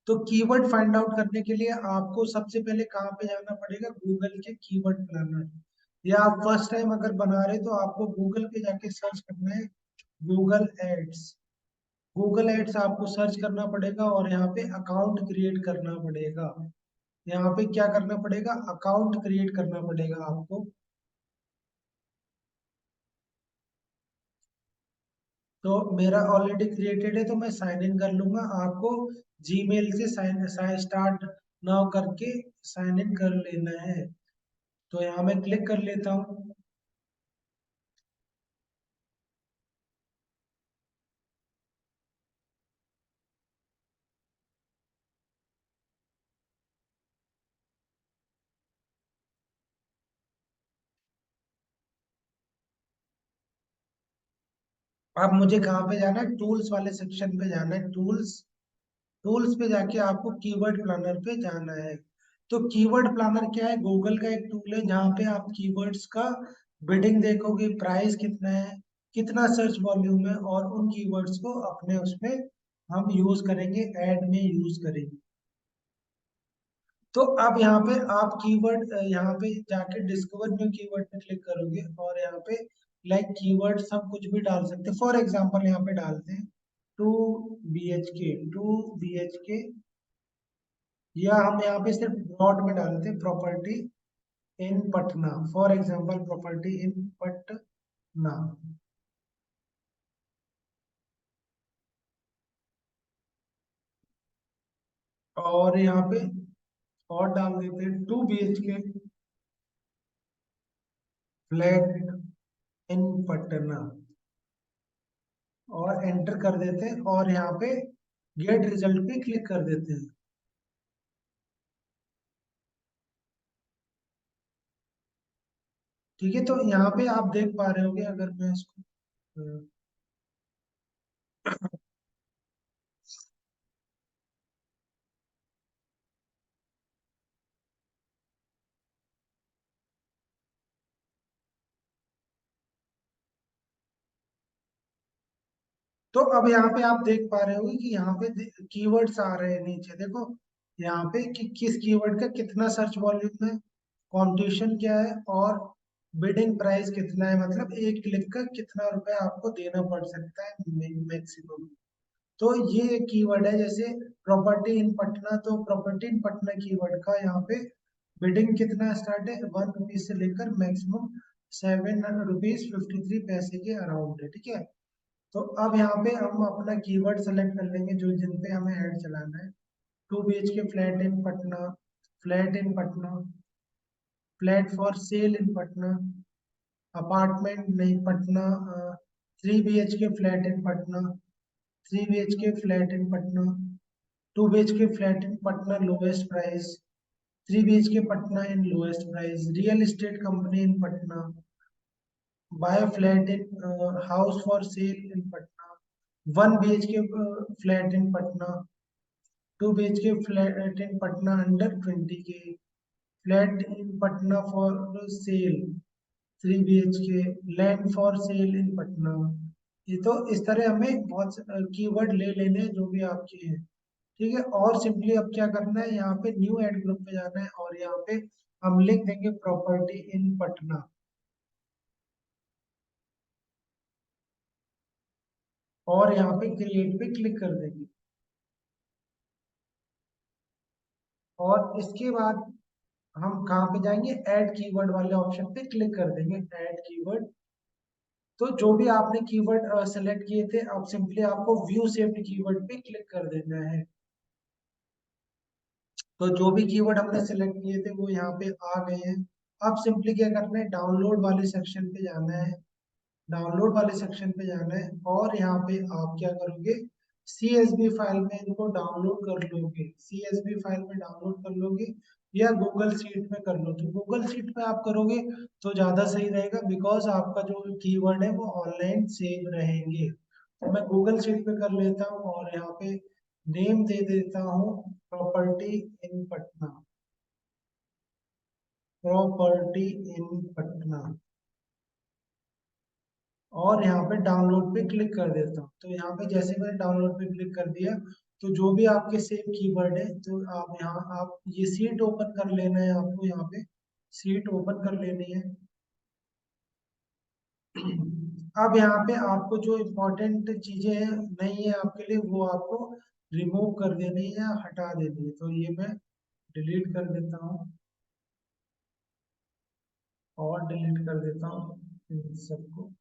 तो कीवर्ड फाइंड आउट करने के लिए आपको सबसे पहले कहाँ पे जाना पड़ेगा, गूगल के कीवर्ड प्लानर। या आप फर्स्ट टाइम अगर बना रहे तो आपको गूगल पे जाके सर्च करना है, गूगल एड्स। गूगल एड्स आपको सर्च करना पड़ेगा और यहाँ पे अकाउंट क्रिएट करना पड़ेगा। यहाँ पे क्या करना पड़ेगा, अकाउंट क्रिएट करना पड़ेगा आपको। तो मेरा ऑलरेडी क्रिएटेड है, तो मैं साइन इन कर लूंगा। आपको जीमेल से साइन स्टार्ट नाउ करके साइन इन कर लेना है। तो यहाँ मैं क्लिक कर लेता हूँ। अब मुझे कहाँ पे जाना है, टूल्स वाले सेक्शन पे जाना है, टूल्स। टूल्स पे जाके आपको कीवर्ड प्लानर पे जाना है। तो कीवर्ड प्लानर क्या है, गूगल का एक टूल है जहाँ पे आप कीवर्ड्स का बिडिंग देखोगे, प्राइस कितना है, कितना सर्च वॉल्यूम है, और उन कीवर्ड्स को अपने उसमें हम यूज करेंगे, ऐड में यूज करेंगे। तो अब यहाँ पे आप कीवर्ड, यहाँ पे जाके डिस्कवर न्यू कीवर्ड पे क्लिक करोगे और यहाँ पे लाइक कीवर्ड सब कुछ भी डाल सकते हैं। फॉर एग्जांपल यहाँ पे डालते हैं 2 BHK, 2 BHK, या हम यहाँ पे सिर्फ ब्रॉड में डालते हैं property in Patna, for example property in Patna. और यहाँ पे और डाल देते हैं 2 BHK फ्लैट इन पटना, और एंटर कर देते हैं और यहाँ पे गेट रिजल्ट पे क्लिक कर देते हैं। ठीक है, तो यहाँ पे आप देख पा रहे होगे, अगर मैं इसको तो अब यहाँ पे आप देख पा रहे होगे कि यहाँ पे कीवर्ड्स आ रहे हैं नीचे, देखो यहाँ पे कि किस कीवर्ड का कितना सर्च वॉल्यूम है, कंपटीशन क्या है, और बिडिंग प्राइस कितना है, मतलब एक क्लिक का कितना रुपए आपको देना पड़ सकता है मैक्सिमम। तो ये एक कीवर्ड है, जैसे प्रॉपर्टी इन पटना, तो प्रॉपर्टी इन पटना कीवर्ड का यहाँ पे बिडिंग कितना स्टार्ट है, 1 रुपीज से लेकर मैक्सिमम 7 रुपीज 53 पैसे के अराउंड है। ठीक है, तो अब यहाँ पे हम अपना कीवर्ड सेलेक्ट कर लेंगे जो जिन पे हमें ऐड चलाना है। 2 BHK flat in Patna, flat in Patna, flat for sale in Patna, apartment नहीं Patna, 3 BHK flat in Patna, 3 BHK flat in Patna, 2 BHK flat in Patna lowest price, 3 BHK Patna in lowest price, real estate company in Patna, buy flat in house for sale in Patna, 1 BHK flat in Patna, 2 BHK flat in Patna under 20K, flat in Patna for sale 3 BHK, land for sale in Patna. ये तो इस तरह हमें बहुत keyword ले लेने हैं जो भी आपके हैं। ठीक है, और सिंपली अब क्या करना है, यहाँ पे न्यू एड ग्रुप पे जाना है और यहाँ पे हम लिख देंगे प्रॉपर्टी इन पटना, और यहाँ पे क्रिएट पे क्लिक कर देंगे। और इसके बाद हम कहाँ पे जाएंगे, ऐड कीवर्ड वाले ऑप्शन पे क्लिक कर देंगे, ऐड कीवर्ड। तो जो भी आपने कीवर्ड सेलेक्ट किए थे, अब सिंपली आपको व्यू सेव्ड कीवर्ड पे क्लिक कर देना है। तो जो भी कीवर्ड हमने सेलेक्ट किए थे वो यहाँ पे आ गए हैं। अब सिंपली क्या करना है, डाउनलोड वाले सेक्शन पे जाना है, डाउनलोड वाले सेक्शन पे जाना है, और यहाँ पे आप क्या करोगे, CSV फाइल में इनको डाउनलोड कर लोगे, CSV फाइल में डाउनलोड कर लोगे। या गूगल शीट में कर लो। तो गूगल शीट में आप करोगे तो ज्यादा सही रहेगा, बिकॉज आपका जो कीवर्ड है वो ऑनलाइन सेव रहेंगे। तो मैं गूगल शीट पे कर लेता हूँ और यहाँ पे नेम दे देता हूँ property in Patna. Property in Patna. और यहाँ पे डाउनलोड पे क्लिक कर देता हूँ। तो यहाँ पे जैसे मैंने डाउनलोड पे क्लिक कर दिया, तो जो भी आपके सेव कीवर्ड है, तो आप यहाँ आप ये सीट ओपन कर लेना है आपको। यहाँ पे सीट ओपन कर लेनी है। अब यहाँ पे आपको जो इम्पोर्टेंट चीजें हैं नहीं है आपके लिए, वो आपको रिमूव कर देनी है या हटा देनी है। तो ये मैं डिलीट कर देता हूँ और डिलीट कर देता हूँ इन सबको।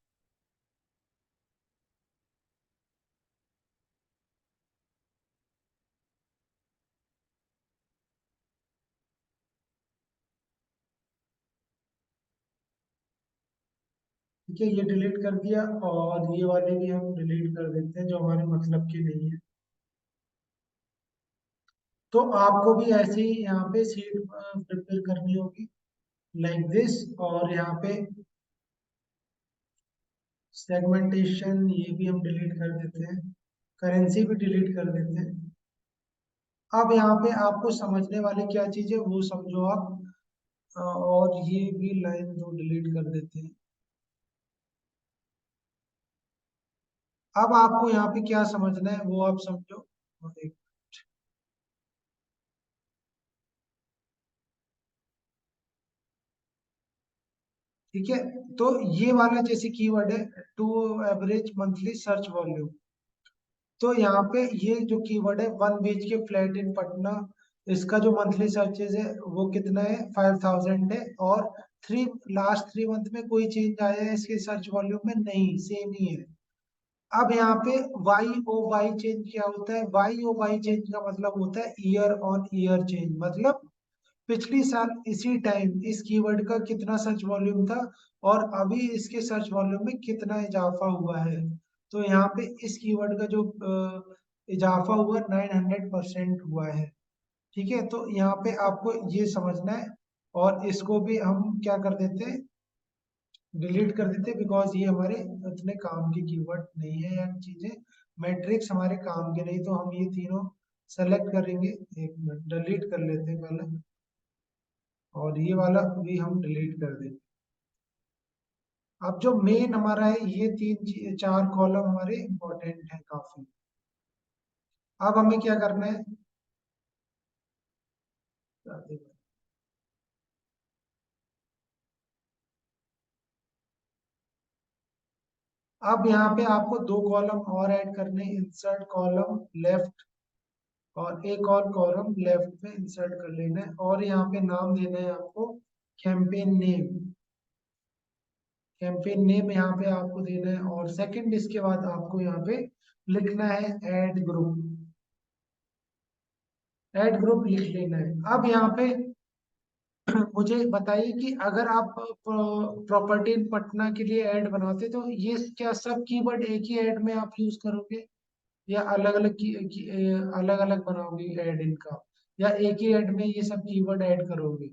ठीक है, ये डिलीट कर दिया। और ये वाले भी हम डिलीट कर देते हैं जो हमारे मतलब के नहीं है। तो आपको भी ऐसे ही यहाँ पे सीट प्रिपेयर करनी होगी, लाइक दिस। और यहाँ पे सेगमेंटेशन ये भी हम डिलीट कर देते हैं। करेंसी भी डिलीट कर देते हैं। अब यहाँ पे आपको समझने वाली क्या चीज है वो समझो आप। और ये भी लाइन दो डिलीट कर देते हैं। अब आपको यहाँ पे क्या समझना है वो आप समझो। और ठीक है, तो ये वाला जैसे कीवर्ड है, to average monthly search volume. तो यहाँ पे ये जो कीवर्ड है, 1 BHK फ्लैट इन पटना, इसका जो मंथली सर्चेज है वो कितना है, 5000 है। और लास्ट 3 मंथ में कोई चेंज आया है इसके सर्च वॉल्यूम में? नहीं, सेम ही है। अब यहाँ पे YOY चेंज क्या होता है? YOY चेंज का मतलब होता है ईयर ऑन ईयर चेंज। मतलब पिछली साल इसी टाइम इस कीवर्ड का कितना सर्च वॉल्यूम था और अभी इसके सर्च वॉल्यूम में कितना इजाफा हुआ है। तो यहाँ पे इस कीवर्ड का जो इजाफा हुआ 900% हुआ है। ठीक है, तो यहाँ पे आपको ये समझना है। और इसको भी हम क्या कर देते हैं, डिलीट कर देते हैं, बिकॉज ये हमारे उतने काम के कीवर्ड नहीं है या चीजें, मैट्रिक्स हमारे काम के नहीं। तो हम ये तीनों सेलेक्ट करेंगे। एक मिनट, डिलीट कर लेते हैं पहले। और ये वाला भी हम डिलीट कर देंगे। अब जो मेन हमारा है, ये 4 कॉलम हमारे इंपॉर्टेंट है काफी। अब हमें क्या करना है, अब यहाँ पे आपको 2 कॉलम और ऐड करने, इंसर्ट कॉलम लेफ्ट, और एक और कॉलम लेफ्ट में इंसर्ट कर लेना है। और यहाँ पे नाम देना है आपको कैंपेन नेम। कैंपेन नेम यहाँ पे आपको देना है। और सेकंड, इसके बाद आपको यहाँ पे लिखना है ऐड ग्रुप। ऐड ग्रुप लिख लेना है। अब यहाँ पे मुझे बताइए कि अगर आप प्रॉपर्टी इन पटना के लिए ऐड बनाते तो ये क्या सब कीवर्ड एक ही ऐड में आप यूज करोगे, या अलग अलग अलग अलग बनाओगे ऐड इनका, या एक ही ऐड में ये सब कीवर्ड ऐड करोगे?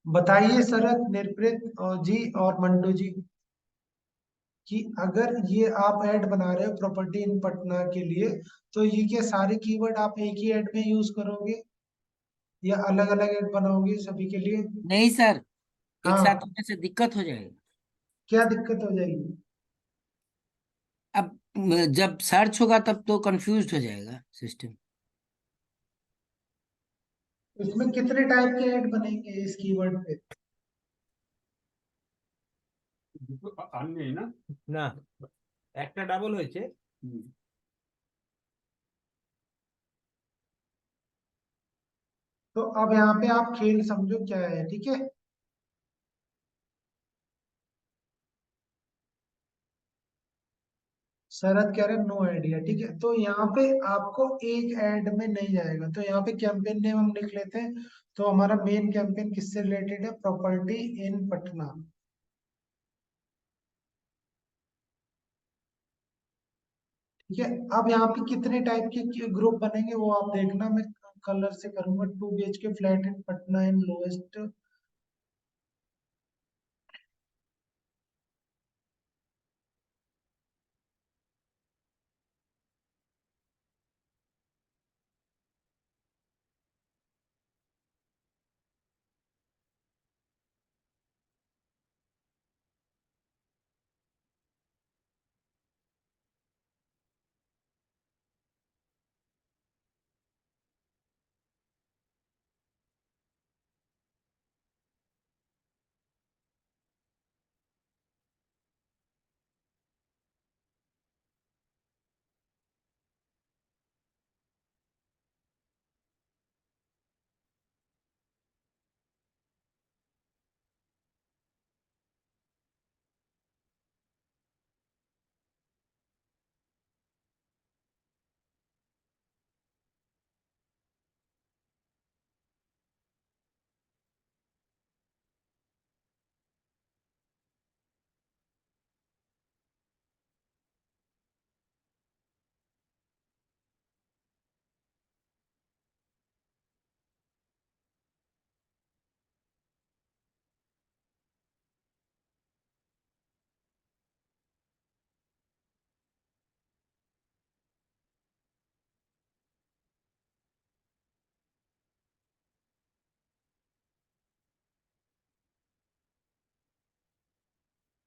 बताइए शरद, निरप्रीत और जी और मंटू जी, कि अगर ये आप ऐड बना रहे हो प्रॉपर्टी इन पटना के लिए, तो ये क्या सारे कीवर्ड आप एक ही ऐड में यूज करोगे या अलग अलग ऐड बनाओगे सभी के लिए? नहीं सर, एक साथ हाँ, होने से दिक्कत हो जाएगा। क्या दिक्कत हो जाएगी? अब जब सर्च होगा तब तो कंफ्यूज हो जाएगा सिस्टम। इसमें कितने टाइप के ऐड बनेंगे इस कीवर्ड पे? আনলি না না একটা ডাবল হয়েছে तो अब यहाँ पे आप खेल समझो क्या है। ठीक है, शरद कह रहे नो आइडिया। ठीक है, तो यहाँ पे आपको एक ऐड में नहीं जाएगा। तो यहाँ पे कैंपेन नेम हम लिख लेते हैं। तो हमारा मेन कैंपेन किससे रिलेटेड है? Property in Patna. ठीक है, अब यहाँ पे कितने टाइप के ग्रुप बनेंगे वो आप देखना। मैं कलर से करूंगा। 2 BHK flat in Patna in lowest.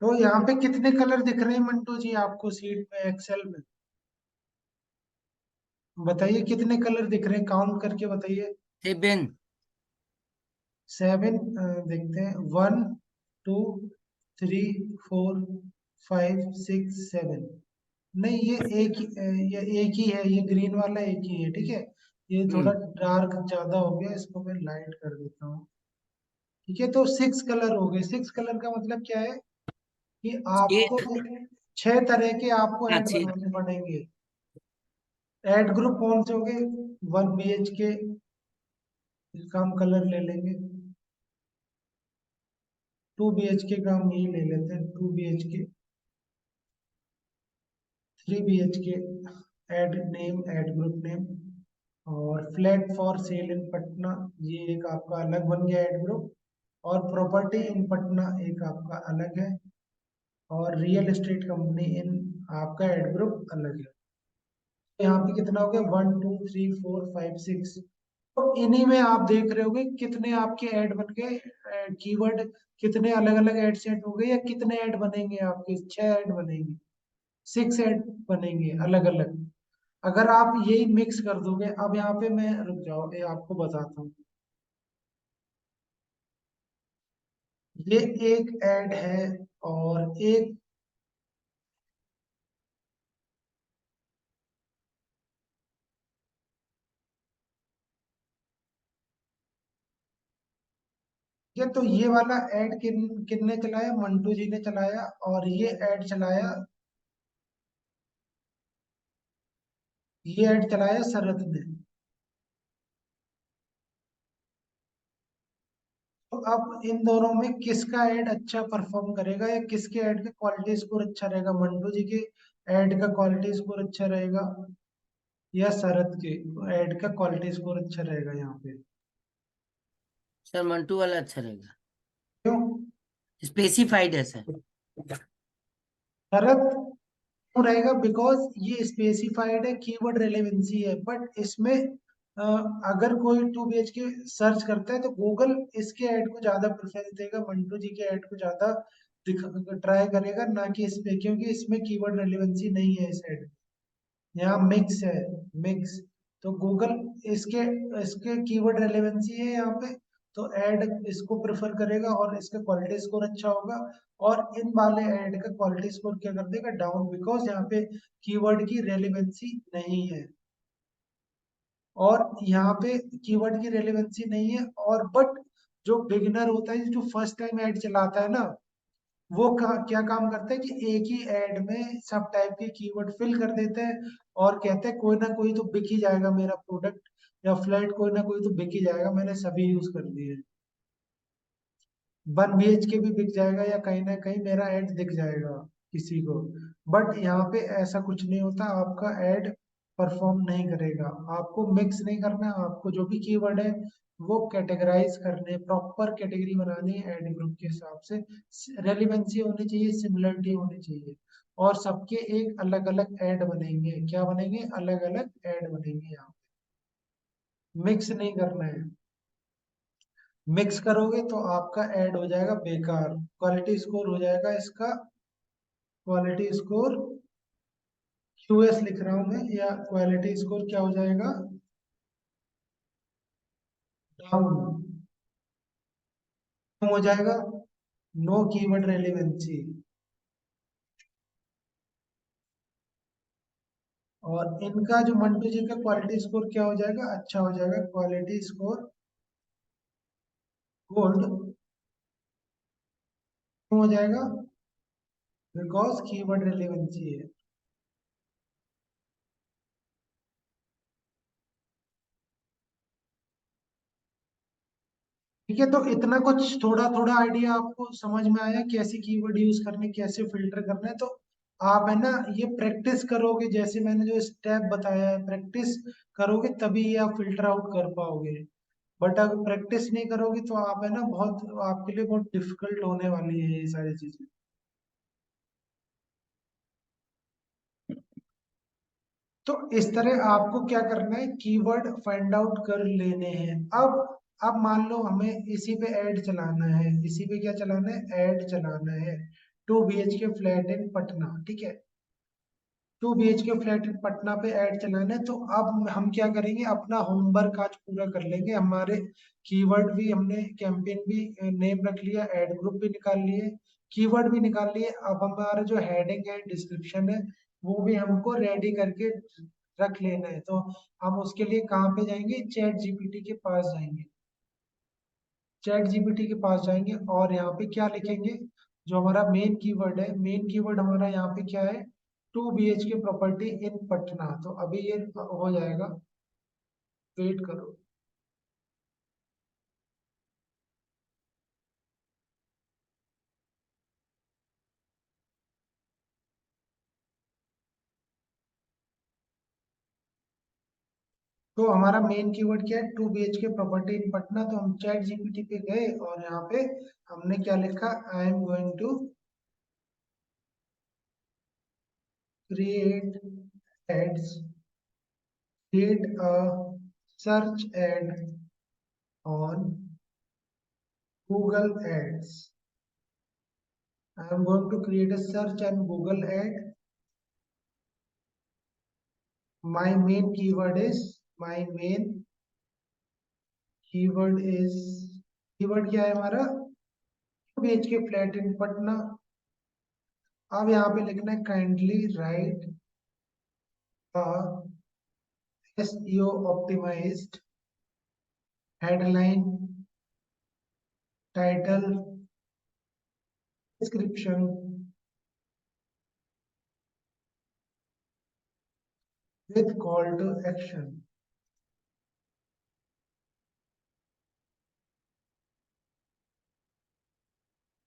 तो यहाँ पे कितने कलर दिख रहे हैं मंटू जी आपको सीट में एक्सेल में? बताइए कितने कलर दिख रहे हैं, काउंट करके बताइए। 7। 7। देखते हैं। 1 2 3 4 5 6 7। नहीं, ये ये एक ही है, ये ग्रीन वाला एक ही है, ठीक है। ये थोड़ा डार्क ज्यादा हो गया, इसको मैं लाइट कर देता हूँ। ठीक है, तो 6 कलर हो गए। 6 कलर का मतलब क्या है कि आपको 6 तरह के आपको ऐड अच्छी। बनाने पड़ेंगे। ऐड ग्रुप कौन से हो गए? 1 BHK का हम कलर ले लेंगे। 2 BHK का हम ये ले लेते हैं, 2 BHK। 3 BHK add name, add group name. और flat for sale in Patna, ये एक आपका अलग बन गया ऐड ग्रुप। और प्रॉपर्टी इन पटना एक आपका अलग है। और रियल एस्टेट कंपनी इन आपका ऐड ग्रुप अलग है। तो यहाँ पे कितना हो गया? 1 2 3 4 5 6। तो इन्हीं में आप देख रहे होगे कितने आपके ऐड बन गए, कीवर्ड कितने अलग अलग ऐड सेट हो गए, या कितने ऐड बनेंगे आपके? 6 ऐड बनेंगे, 6 ऐड बनेंगे अलग अलग। अगर आप यही मिक्स कर दोगे, अब यहाँ पे मैं रुक जाओ, ये आपको बताता हूँ। ये एक ऐड है और एक, ये तो ये वाला ऐड किनने चलाया? मंटू जी ने चलाया। और ये ऐड चलाया, ये ऐड चलाया शरद ने। तो अब इन दोनों में किसका ऐड अच्छा परफॉर्म करेगा, या किसके ऐड का क्वालिटी स्कोर अच्छा रहेगा? मंटू जी के ऐड का क्वालिटी स्कोर अच्छा रहेगा, या शरद के ऐड का क्वालिटी स्कोर अच्छा रहेगा यहाँ पे? सर मंटू वाला अच्छा रहेगा, क्यों? स्पेसिफाइड है सर। शरद क्यों रहेगा? बिकॉज ये स्पेसिफाइड है, कीवर्ड रेलेवेंसी है। बट इसमें अगर कोई 2 BHK सर्च करता है तो गूगल इसके ऐड को ज्यादा प्रेफरेंस देगा, मंटू जी के ऐड को ज्यादा ट्राई करेगा, ना कि इस पे, क्योंकि इसमें कीवर्ड रेलेवेंसी नहीं है इस ऐड। यहाँ मिक्स है, मिक्स। तो गूगल इसके इसके कीवर्ड रेलेवेंसी है यहाँ पे, तो ऐड इसको प्रेफर करेगा और इसका क्वालिटी स्कोर अच्छा होगा। और इन वाले ऐड का क्वालिटी स्कोर क्या कर देगा? डाउन, बिकॉज यहाँ पे कीवर्ड की रेलेवेंसी नहीं है। और यहाँ पे कीवर्ड की रेलेवेंसी नहीं है, और बट जो बिगिनर होता है, जो फर्स्ट टाइम ऐड चलाता है ना, वो क्या काम करता है कि एक ही ऐड में सब टाइप के कीवर्ड फिल कर देते हैं, और कहते हैं कोई ना कोई तो बिक ही जाएगा मेरा प्रोडक्ट, या फ्लैट कोई ना कोई तो बिक ही जाएगा, मैंने सभी यूज कर लिए। 1 BHK भी बिक जाएगा, या कहीं ना कहीं मेरा ऐड दिख जाएगा किसी को। बट यहाँ पे ऐसा कुछ नहीं होता। आपका ऐड परफॉर्म नहीं करेगा। आपको मिक्स नहीं करना है, आपको जो भी कीवर्ड है वो कैटेगराइज करने, प्रॉपर कैटेगरी बनानी है ऐड ग्रुप के हिसाब से। रेलिवेंसी होनी चाहिए, सिमिलरिटी होनी चाहिए, और सबके एक अलग अलग ऐड बनेंगे। क्या बनेंगे? अलग अलग ऐड बनेंगे। यहाँ मिक्स नहीं करना है। मिक्स करोगे तो आपका ऐड हो जाएगा बेकार। क्वालिटी स्कोर हो जाएगा इसका, क्वालिटी स्कोर QS लिख रहा हूं मैं, या क्वालिटी स्कोर क्या हो जाएगा? डाउन हो जाएगा। No keyword relevancy. और इनका जो मंटू जी का क्वालिटी स्कोर क्या हो जाएगा? अच्छा हो जाएगा। क्वालिटी स्कोर गुड हो जाएगा बिकॉज कीवर्ड रेलिवेंसी है। ठीक है, तो इतना कुछ थोड़ा थोड़ा आइडिया आपको समझ में आया कैसे कीवर्ड यूज करने, कैसे फिल्टर करना है। तो आप है ना ये प्रैक्टिस करोगे, जैसे मैंने जो स्टेप बताया है, प्रैक्टिस करोगे तभी ये आप फिल्टर आउट कर पाओगे। बट अगर प्रैक्टिस नहीं करोगे तो आप है ना बहुत, आपके लिए बहुत डिफिकल्ट होने वाली है ये सारी चीजें। तो इस तरह आपको क्या करना है, कीवर्ड फाइंड आउट कर लेने हैं। अब मान लो हमें इसी पे ऐड चलाना है, इसी पे क्या चलाना है? ऐड चलाना है। 2 BHK फ्लैट इन पटना, ठीक है। 2 BHK फ्लैट इन पटना पे ऐड चलाना है। तो अब हम क्या करेंगे, अपना होमवर्क आज पूरा कर लेंगे। हमारे कीवर्ड भी हमने, कैंपेन भी नेम रख लिया, ऐड ग्रुप भी निकाल लिए, कीवर्ड भी निकाल लिए। अब हमारा जो हेडिंग है, डिस्क्रिप्शन है, वो भी हमको रेडी करके रख लेना है। तो हम उसके लिए कहाँ पे जाएंगे? चैट जीपीटी के पास जाएंगे। चैट जीपीटी के पास जाएंगे और यहाँ पे क्या लिखेंगे? जो हमारा मेन कीवर्ड है, मेन कीवर्ड हमारा यहाँ पे क्या है? 2 BHK प्रॉपर्टी इन पटना। तो अभी ये हो जाएगा, वेट करो। तो हमारा मेन कीवर्ड क्या है? 2 BHK प्रॉपर्टी इन पटना। तो हम चैट जीपीटी पे गए और यहाँ पे हमने क्या लिखा? I am going to create ads, create a search ad on Google Ads. I am going to create a search on Google ad. My main keyword is, my main keyword is, keyword क्या है हमारा? BHK flat in Patna. अब यहाँ पे लिखना है kindly right SEO optimized headline, title, description with call to action।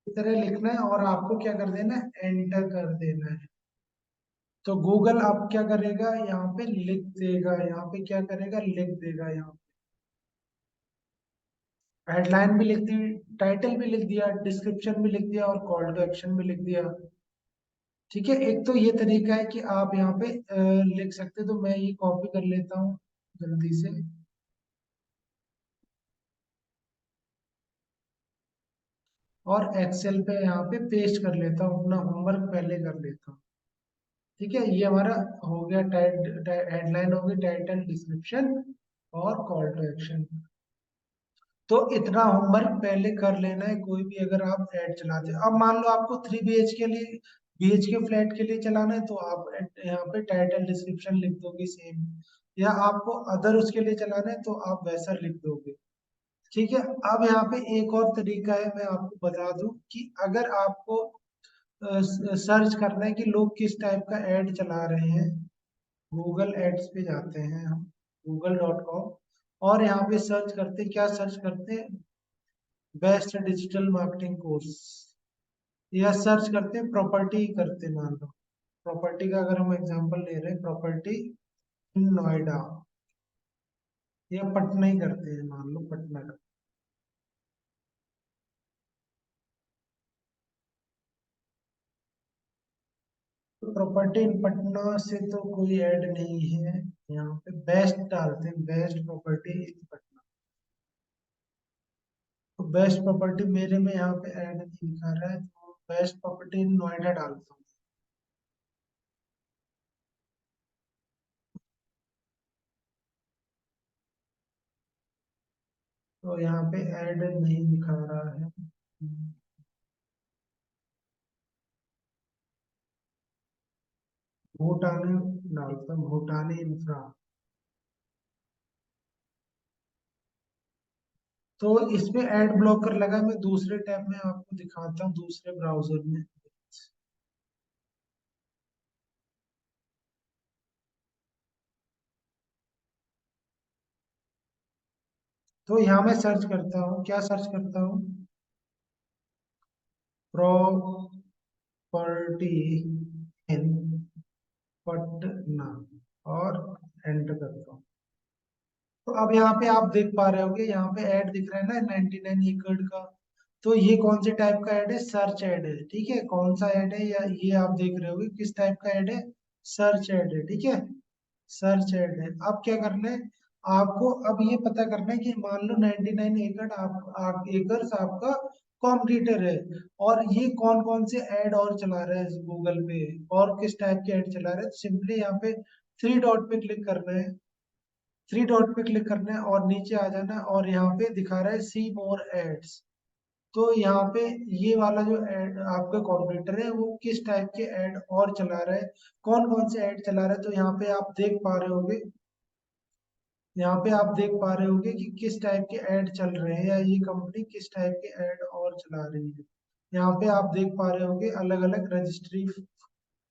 इस तरह लिखना है और आपको क्या कर देना है? एंटर कर देना है। तो गूगल अब क्या करेगा? यहाँ पे लिख देगा, यहाँ पे क्या करेगा? लिख देगा। यहाँ हेडलाइन भी लिख दी, टाइटल भी लिख दिया, डिस्क्रिप्शन भी लिख दिया और कॉल टू एक्शन भी लिख दिया। ठीक है, एक तो ये तरीका है कि आप यहाँ पे लिख सकते। तो मैं ये कॉपी कर लेता हूँ जल्दी से, और एक्सेल पे यहाँ पे पेस्ट कर लेता हूँ, अपना होमवर्क पहले कर लेता हूँ। ठीक है, ये हमारा हो गया, हेडलाइन हो गई, टाइटल, डिस्क्रिप्शन और कॉल टू एक्शन। तो इतना होमवर्क पहले कर लेना है, कोई भी अगर आप ऐड चलाते हैं। अब मान लो आपको 3 BH के लिए, BHK फ्लैट के लिए चलाना है, तो आप यहाँ पे टाइटल डिस्क्रिप्शन लिख दोगे सेम, या आपको अदर उसके लिए चलाना है तो आप वैसा लिख दोगे। ठीक है, अब यहाँ पे एक और तरीका है, मैं आपको बता दूं कि अगर आपको सर्च करना है कि लोग किस टाइप का ऐड चला रहे हैं, गूगल एड्स पे जाते हैं हम, google.com, और यहाँ पे सर्च करते हैं, क्या सर्च करते हैं? बेस्ट डिजिटल मार्केटिंग कोर्स, या सर्च करते हैं प्रॉपर्टी करते हैं। मान लो प्रॉपर्टी का अगर हम एग्जांपल ले रहे हैं, प्रॉपर्टी नोएडा, ये पटना ही करते हैं, मान लो पटना का। प्रॉपर्टी इन पटना से तो कोई ऐड नहीं है, यहाँ पे बेस्ट डालते हैं, बेस्ट प्रॉपर्टी इन पटना। तो बेस्ट प्रॉपर्टी मेरे में यहाँ पे ऐड नहीं दिखा रहा है, तो बेस्ट प्रॉपर्टी इन नोएडा डालता हूँ। तो यहाँ पे ऐड नहीं दिखा रहा है। भूटान डालता हूँ, भूटानी इंफ्रा। तो इसमें ऐड ब्लॉकर लगा, मैं दूसरे टैब में आपको दिखाता हूँ, दूसरे ब्राउजर में। तो यहाँ मैं सर्च करता हूँ, क्या सर्च करता हूँ, प्रॉपर्टी इन पटना, और एंटर करता हूँ। तो अब यहाँ पे आप देख पा रहे होगे, यहाँ पे ऐड दिख रहा है ना 99 एकड़ का। तो ये कौन से टाइप का ऐड है, सर्च ऐड है, ठीक है। कौन सा ऐड है, या ये आप देख रहे होगे किस टाइप का ऐड है, सर्च ऐड है, ठीक है। सर्च ऐड है। अब क्या करना है आपको, अब ये पता करना है कि मान लो 99 एकड़ एकर्स आपका कॉम्पिटिटर है, और ये कौन कौन से ऐड और चला रहा है गूगल पे, और किस टाइप के ऐड चला रहा है। तो सिंपली यहाँ पे थ्री डॉट पे क्लिक करना है, थ्री डॉट पे क्लिक करना है और नीचे आ जाना है, और यहाँ पे दिखा रहा है सी मोर एड्स। तो यहाँ पे ये वाला जो एड आपका कॉम्पिटिटर है, वो किस टाइप के ऐड और चला रहा है, कौन कौन से ऐड चला रहा है। तो यहाँ पे आप देख पा रहे होगे, यहाँ पे आप देख पा रहे होगे कि किस टाइप के ऐड चल रहे हैं, या ये कंपनी किस टाइप के ऐड और चला रही है। यहाँ पे आप देख पा रहे होगे अलग अलग रजिस्ट्री,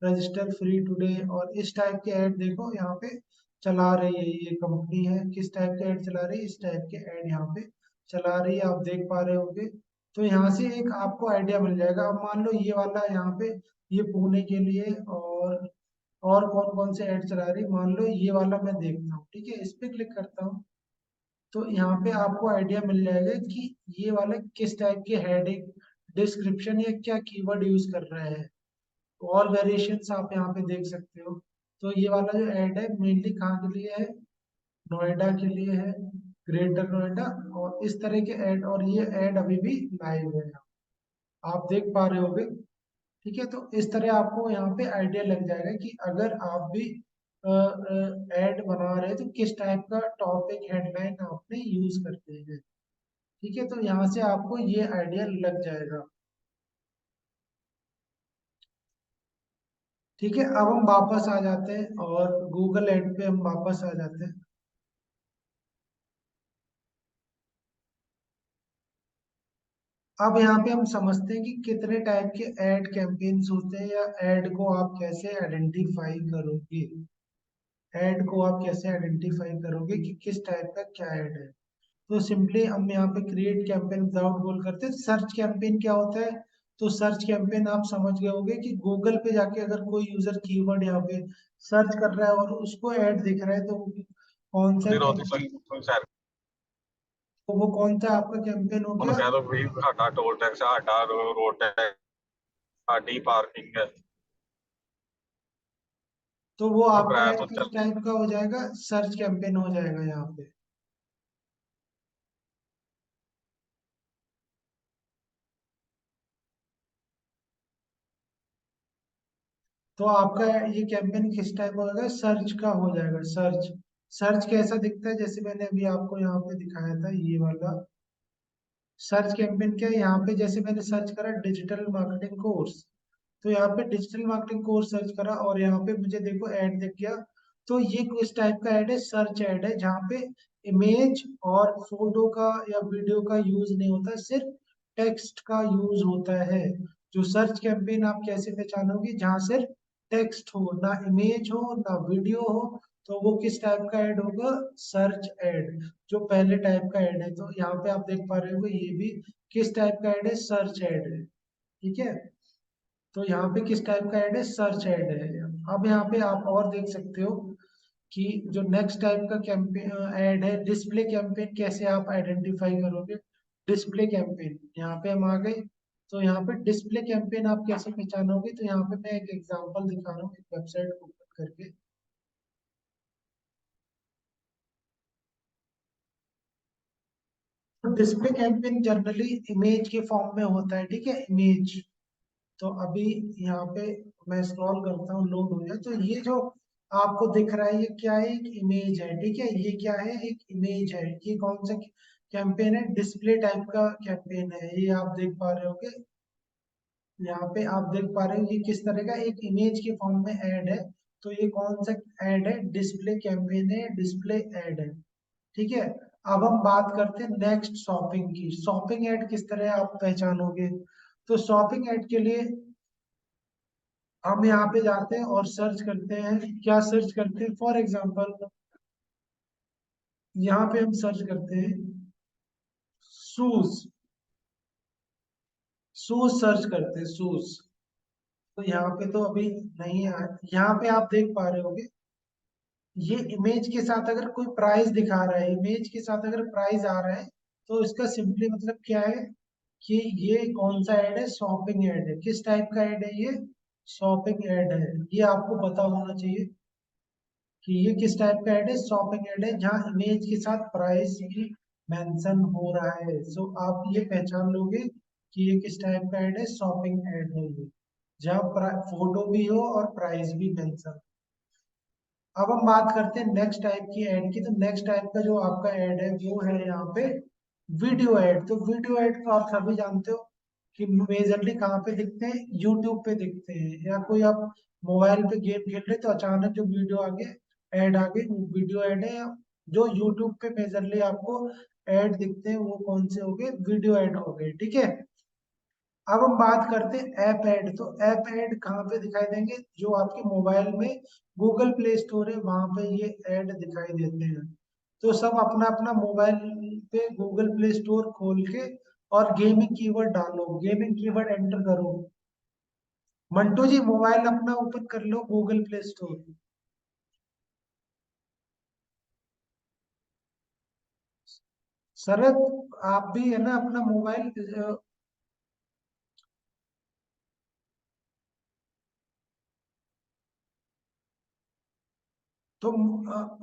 रजिस्टर फ्री टुडे, और इस टाइप के ऐड देखो यहाँ पे चला रही है, ये कंपनी है किस टाइप के ऐड चला रही है, इस टाइप के ऐड यहाँ पे चला रही है, आप देख पा रहे होगे। तो यहाँ से एक आपको आइडिया मिल जाएगा। अब मान लो ये वाला यहाँ पे, ये पुणे के लिए, और कौन कौन से ऐड चला रही है, मान लो ये वाला मैं देखता हूँ, ठीक है। इस पे क्लिक करता हूँ, तो यहाँ पे आपको आइडिया मिल जाएगा कि ये वाला किस टाइप के हेडिंग, डिस्क्रिप्शन या क्या कीवर्ड यूज कर रहा है। और वेरिएशंस आप यहाँ पे देख सकते हो। तो ये वाला जो ऐड है मेनली कहाँ के लिए है, नोएडा के लिए है, ग्रेटर नोएडा, और इस तरह के ऐड, और ये ऐड अभी भी लाइव है, आप देख पा रहे होगे, ठीक है। तो इस तरह आपको यहाँ पे आइडिया लग जाएगा कि अगर आप भी ऐड बना रहे हैं तो किस टाइप का टॉपिक हेडलाइन आपने यूज करते हैं, ठीक है। तो यहाँ से आपको ये आइडिया लग जाएगा, ठीक है। अब हम वापस आ जाते हैं, और गूगल एड पे हम वापस आ जाते हैं। अब यहाँ पे हम समझते हैं कि कितने टाइप के एड कैंपेन्स होते हैं, या एड को आप कैसे आइडेंटिफाई करोगे, एड को आप कैसे आइडेंटिफाई करोगे कि किस टाइप का क्या एड है। तो सिंपली हम यहाँ पे क्रिएट कैंपेन विदाउट गोल करते हैं। सर्च कैंपेन क्या होता है, तो सर्च कैंपेन आप समझ गए होंगे कि गूगल पे जाके अगर कोई यूजर कीवर्ड यहाँ पे सर्च कर रहा है और उसको ऐड दिख रहा है, तो कौन सा तो वो कौन सा आपका कैंपेन हो गया। कह दो भाई साडा टोल टैक्स साडा रोड टैक्स साडी पार्किंग है, तो वो तो आपका किराया ऐड तो किस चल। टाइप का हो जाएगा, सर्च कैंपेन हो जाएगा यहाँ पे। तो आपका ये कैंपेन किस टाइप का होगा, सर्च का हो जाएगा, सर्च। सर्च कैसा दिखता है, जैसे मैंने अभी आपको यहाँ पे दिखाया था ये वाला सर्च कैंपेन। क्या है यहाँ पे, जैसे मैंने सर्च करा डिजिटल मार्केटिंग कोर्स, तो यहाँ पे डिजिटल मार्केटिंग कोर्स सर्च करा, और यहाँ पे मुझे देखो ऐड दिख गया। तो ये किस टाइप का ऐड है, सर्च ऐड है, जहाँ पे इमेज और फोटो का या वीडियो का यूज नहीं होता, सिर्फ टेक्स्ट का यूज होता है। जो सर्च कैंपेन आप कैसे पहचानोगे, जहाँ सिर्फ टेक्स्ट हो, ना इमेज हो ना वीडियो हो, तो वो किस टाइप का ऐड होगा, सर्च ऐड, जो पहले टाइप का ऐड है। तो यहाँ पे आप देख पा रहे हो ये भी किस टाइप का ऐड है, सर्च ऐड है, ठीक है। तो यहाँ पे किस टाइप का ऐड है, सर्च ऐड है। अब यहाँ पे आप और देख सकते हो कि जो नेक्स्ट टाइप का कैंपेन ऐड है, डिस्प्ले कैंपेन कैसे आप आइडेंटिफाई करोगे। डिस्प्ले कैंपेन यहाँ पे हम आ गए। तो यहाँ पे डिस्प्ले कैंपेन आप कैसे पहचानोगे, तो यहाँ पे मैं एक एग्जांपल दिखा रहा हूँ एक वेबसाइट ओपन करके। तो डिस्प्ले कैंपेन जनरली इमेज के फॉर्म में होता है, ठीक है, इमेज। तो अभी यहाँ पे मैं स्क्रॉल करता हूँ, लोड हो जाए। तो ये जो आपको दिख रहा है ये क्या है, एक इमेज है, ठीक है, ये क्या है, एक इमेज है। ये कौन सा कैंपेन है, डिस्प्ले टाइप का कैंपेन है, ये आप देख पा रहे होगे। यहाँ पे आप देख पा रहे हो ये किस तरह का एक इमेज के फॉर्म में ऐड है। तो ये कौन सा ऐड है, डिस्प्ले कैंपेन है, डिस्प्ले ऐड है, ठीक है। अब हम बात करते हैं नेक्स्ट शॉपिंग की। शॉपिंग ऐड किस तरह आप पहचानोगे, तो शॉपिंग ऐड के लिए हम यहाँ पे जाते हैं और सर्च करते हैं। क्या सर्च करते हैं, फॉर एग्जांपल यहाँ पे हम सर्च करते हैं शूज। शूज सर्च करते हैं, शूज। तो यहाँ पे तो अभी नहीं है। यहाँ पे आप देख पा रहे होगे ये इमेज के साथ अगर कोई प्राइस दिखा रहा है, इमेज के साथ अगर प्राइस आ रहा है, तो इसका सिंपली मतलब क्या है कि ये कौन सा ऐड है, शॉपिंग ऐड है। किस टाइप का ऐड है ये, शॉपिंग ऐड है। ये आपको पता होना चाहिए कि ये किस टाइप का ऐड है, शॉपिंग ऐड है, जहाँ इमेज के साथ प्राइस भी मेंशन हो रहा है। सो आप ये पहचान लोगे कि ये किस टाइप का ऐड है, शॉपिंग ऐड है ये, जहाँ फोटो भी हो और प्राइस भी मेंशन। अब हम बात करते हैं नेक्स्ट टाइप की ऐड की। तो नेक्स्ट टाइप का जो आपका ऐड है वो है यहाँ पे वीडियो ऐड। तो वीडियो ऐड तो आप सभी जानते हो कि मेजरली कहाँ पे दिखते हैं, यूट्यूब पे दिखते हैं, या कोई आप मोबाइल पे गेम खेल रहे तो अचानक जो वीडियो आगे ऐड आ गई, वो वीडियो ऐड है। जो यूट्यूब पे मेजरली आपको ऐड दिखते हैं वो कौन से हो गए, वीडियो ऐड हो गए, ठीक है। अब हम बात करते हैं ऐप ऐड। तो ऐप ऐड कहाँ पे दिखाई देंगे, जो आपके मोबाइल में गूगल प्ले स्टोर है वहां पे ये ऐड दिखाई देते हैं। तो सब अपना अपना मोबाइल पे गूगल प्ले स्टोर खोल के और गेमिंग कीवर्ड डालो, गेमिंग कीवर्ड एंटर करो। मंटू जी मोबाइल अपना ओपन कर लो गूगल प्ले स्टोर। शरद आप भी है ना अपना मोबाइल, तो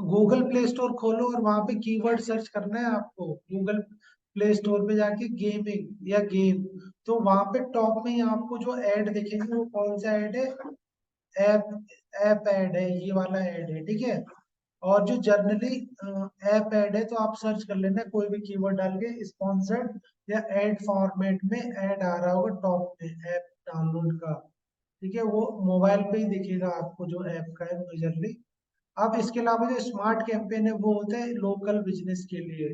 गूगल प्ले स्टोर खोलो और वहां पे कीवर्ड सर्च करना है आपको। गूगल प्ले स्टोर पे जाके गेमिंग या गेम, तो वहां पे टॉप में ही आपको जो ऐड दिखेंगे वो कौन सा ऐड है, ऐप ऐप ऐड है, ये वाला ऐड है, ठीक है। और जो जर्नली ऐप ऐड है तो आप सर्च कर लेना कोई भी कीवर्ड डाल के, स्पॉन्सर्ड या ऐड फॉर्मेट में ऐड आ रहा होगा टॉप में ऐप डाउनलोड का, ठीक है। वो मोबाइल पे ही दिखेगा आपको जो ऐप का है मेजरली। अब इसके अलावा जो स्मार्ट कैंपेन है वो होता है लोकल बिजनेस के लिए।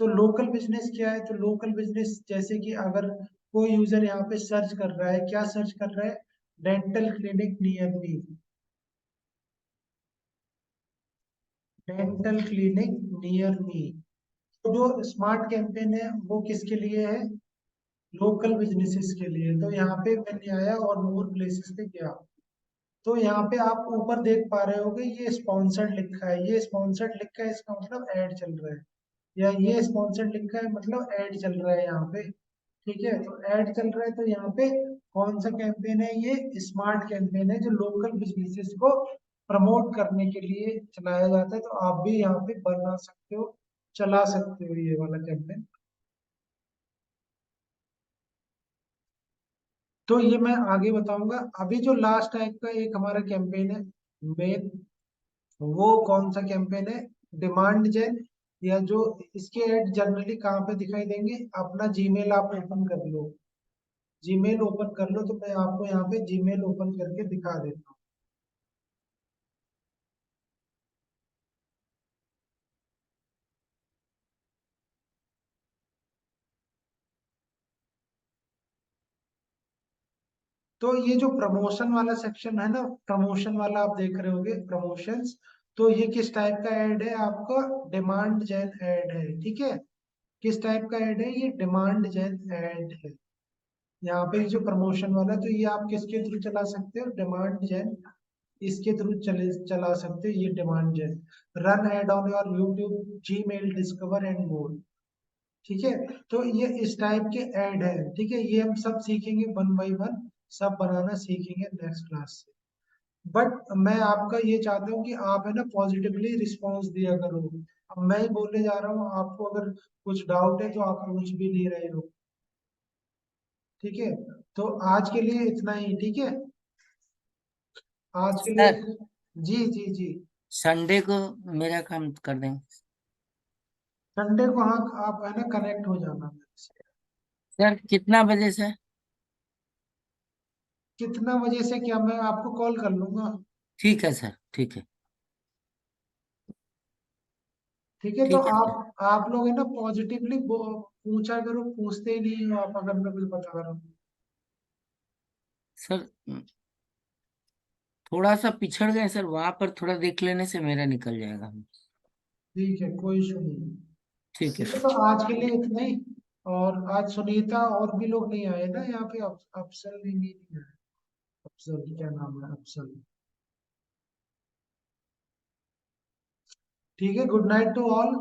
तो लोकल बिजनेस क्या है, तो लोकल बिजनेस जैसे कि अगर कोई यूजर यहाँ पे सर्च कर रहा है, क्या सर्च कर रहा है, dental clinic near me, dental clinic near me. तो जो स्मार्ट कैंपेन है वो किसके लिए है, लोकल बिजनेसेस के लिए। तो यहाँ पे मैंने आया और मोर प्लेसेस पे गया। तो यहाँ पे आप ऊपर देख पा रहे होगे ये स्पॉन्सर्ड लिखा है, ये स्पॉन्सर्ड लिखा है इसका मतलब ऐड चल रहा है, या ये स्पॉन्सर्ड लिखा है मतलब ऐड चल रहा है यहाँ पे, ठीक है। तो ऐड चल रहा है तो यहाँ पे कौन सा कैंपेन है, ये स्मार्ट कैंपेन है जो लोकल बिजनेसेस को प्रमोट करने के लिए चलाया जाता है। तो आप भी यहाँ पे बना सकते हो, चला सकते हो ये वाला कैंपेन। तो ये मैं आगे बताऊंगा। अभी जो लास्ट टाइप का एक हमारा कैंपेन है मेन, वो कौन सा कैंपेन है, डिमांड जेन, या जो इसके ऐड जनरली कहाँ पे दिखाई देंगे, अपना जीमेल आप ओपन कर लो, जीमेल ओपन कर लो। तो मैं आपको यहाँ पे जीमेल ओपन करके दिखा देता हूँ। तो ये जो प्रमोशन वाला सेक्शन है ना, प्रमोशन वाला आप देख रहे होगे प्रमोशंस। तो ये किस टाइप का ऐड है आपका, डिमांड जेन ऐड है, ठीक है। किस टाइप का ऐड है, ये डिमांड जेन ऐड है। यहाँ पे जो प्रमोशन वाला, तो ये आप किसके थ्रू चला सकते हो, डिमांड जेन इसके थ्रू चला सकते हो, ये demand gen. Run ad on your YouTube, Gmail, discover and more. ठीक है, तो ये इस टाइप के ऐड है। ठीक है, ये हम सब सीखेंगे वन बाई वन, सब बनाना सीखेंगे नेक्स्ट क्लास से। बट मैं आपका ये चाहता हूँ कि आप है ना पॉजिटिवली रिस्पॉन्स दिया करो। अब मैं ही बोलने जा रहा हूँ, आपको अगर कुछ डाउट है तो आप पूछ भी नहीं रहे हो। ठीक है, तो आज के लिए इतना ही। ठीक है, आज के लिए। सर जी जी जी। संडे को मेरा काम कर देंगे। संडे को हाँ, आप है ना कनेक्ट हो जाना मेरे से। सर कितना बजे से? कितना बजे से क्या, मैं आपको कॉल कर लूंगा। ठीक है सर, ठीक है। ठीक है, तो ठीक है सर। आप लोग है ना पॉजिटिवली पूछा करो, पूछते ही नहीं हो आप, अगर मैं कुछ बता रहा हूँ। सर थोड़ा सा पिछड़ गए सर, वहां पर थोड़ा देख लेने से मेरा निकल जाएगा। ठीक है, कोई इशू नहीं। ठीक है ठीक है, सर। तो आज के लिए इतना ही। और आज सुनीता और भी लोग नहीं आए ना यहाँ पे, अफसल भी नहीं आए। अफसल, क्या नाम है, अफसल। ठीक है, गुड नाइट टू ऑल।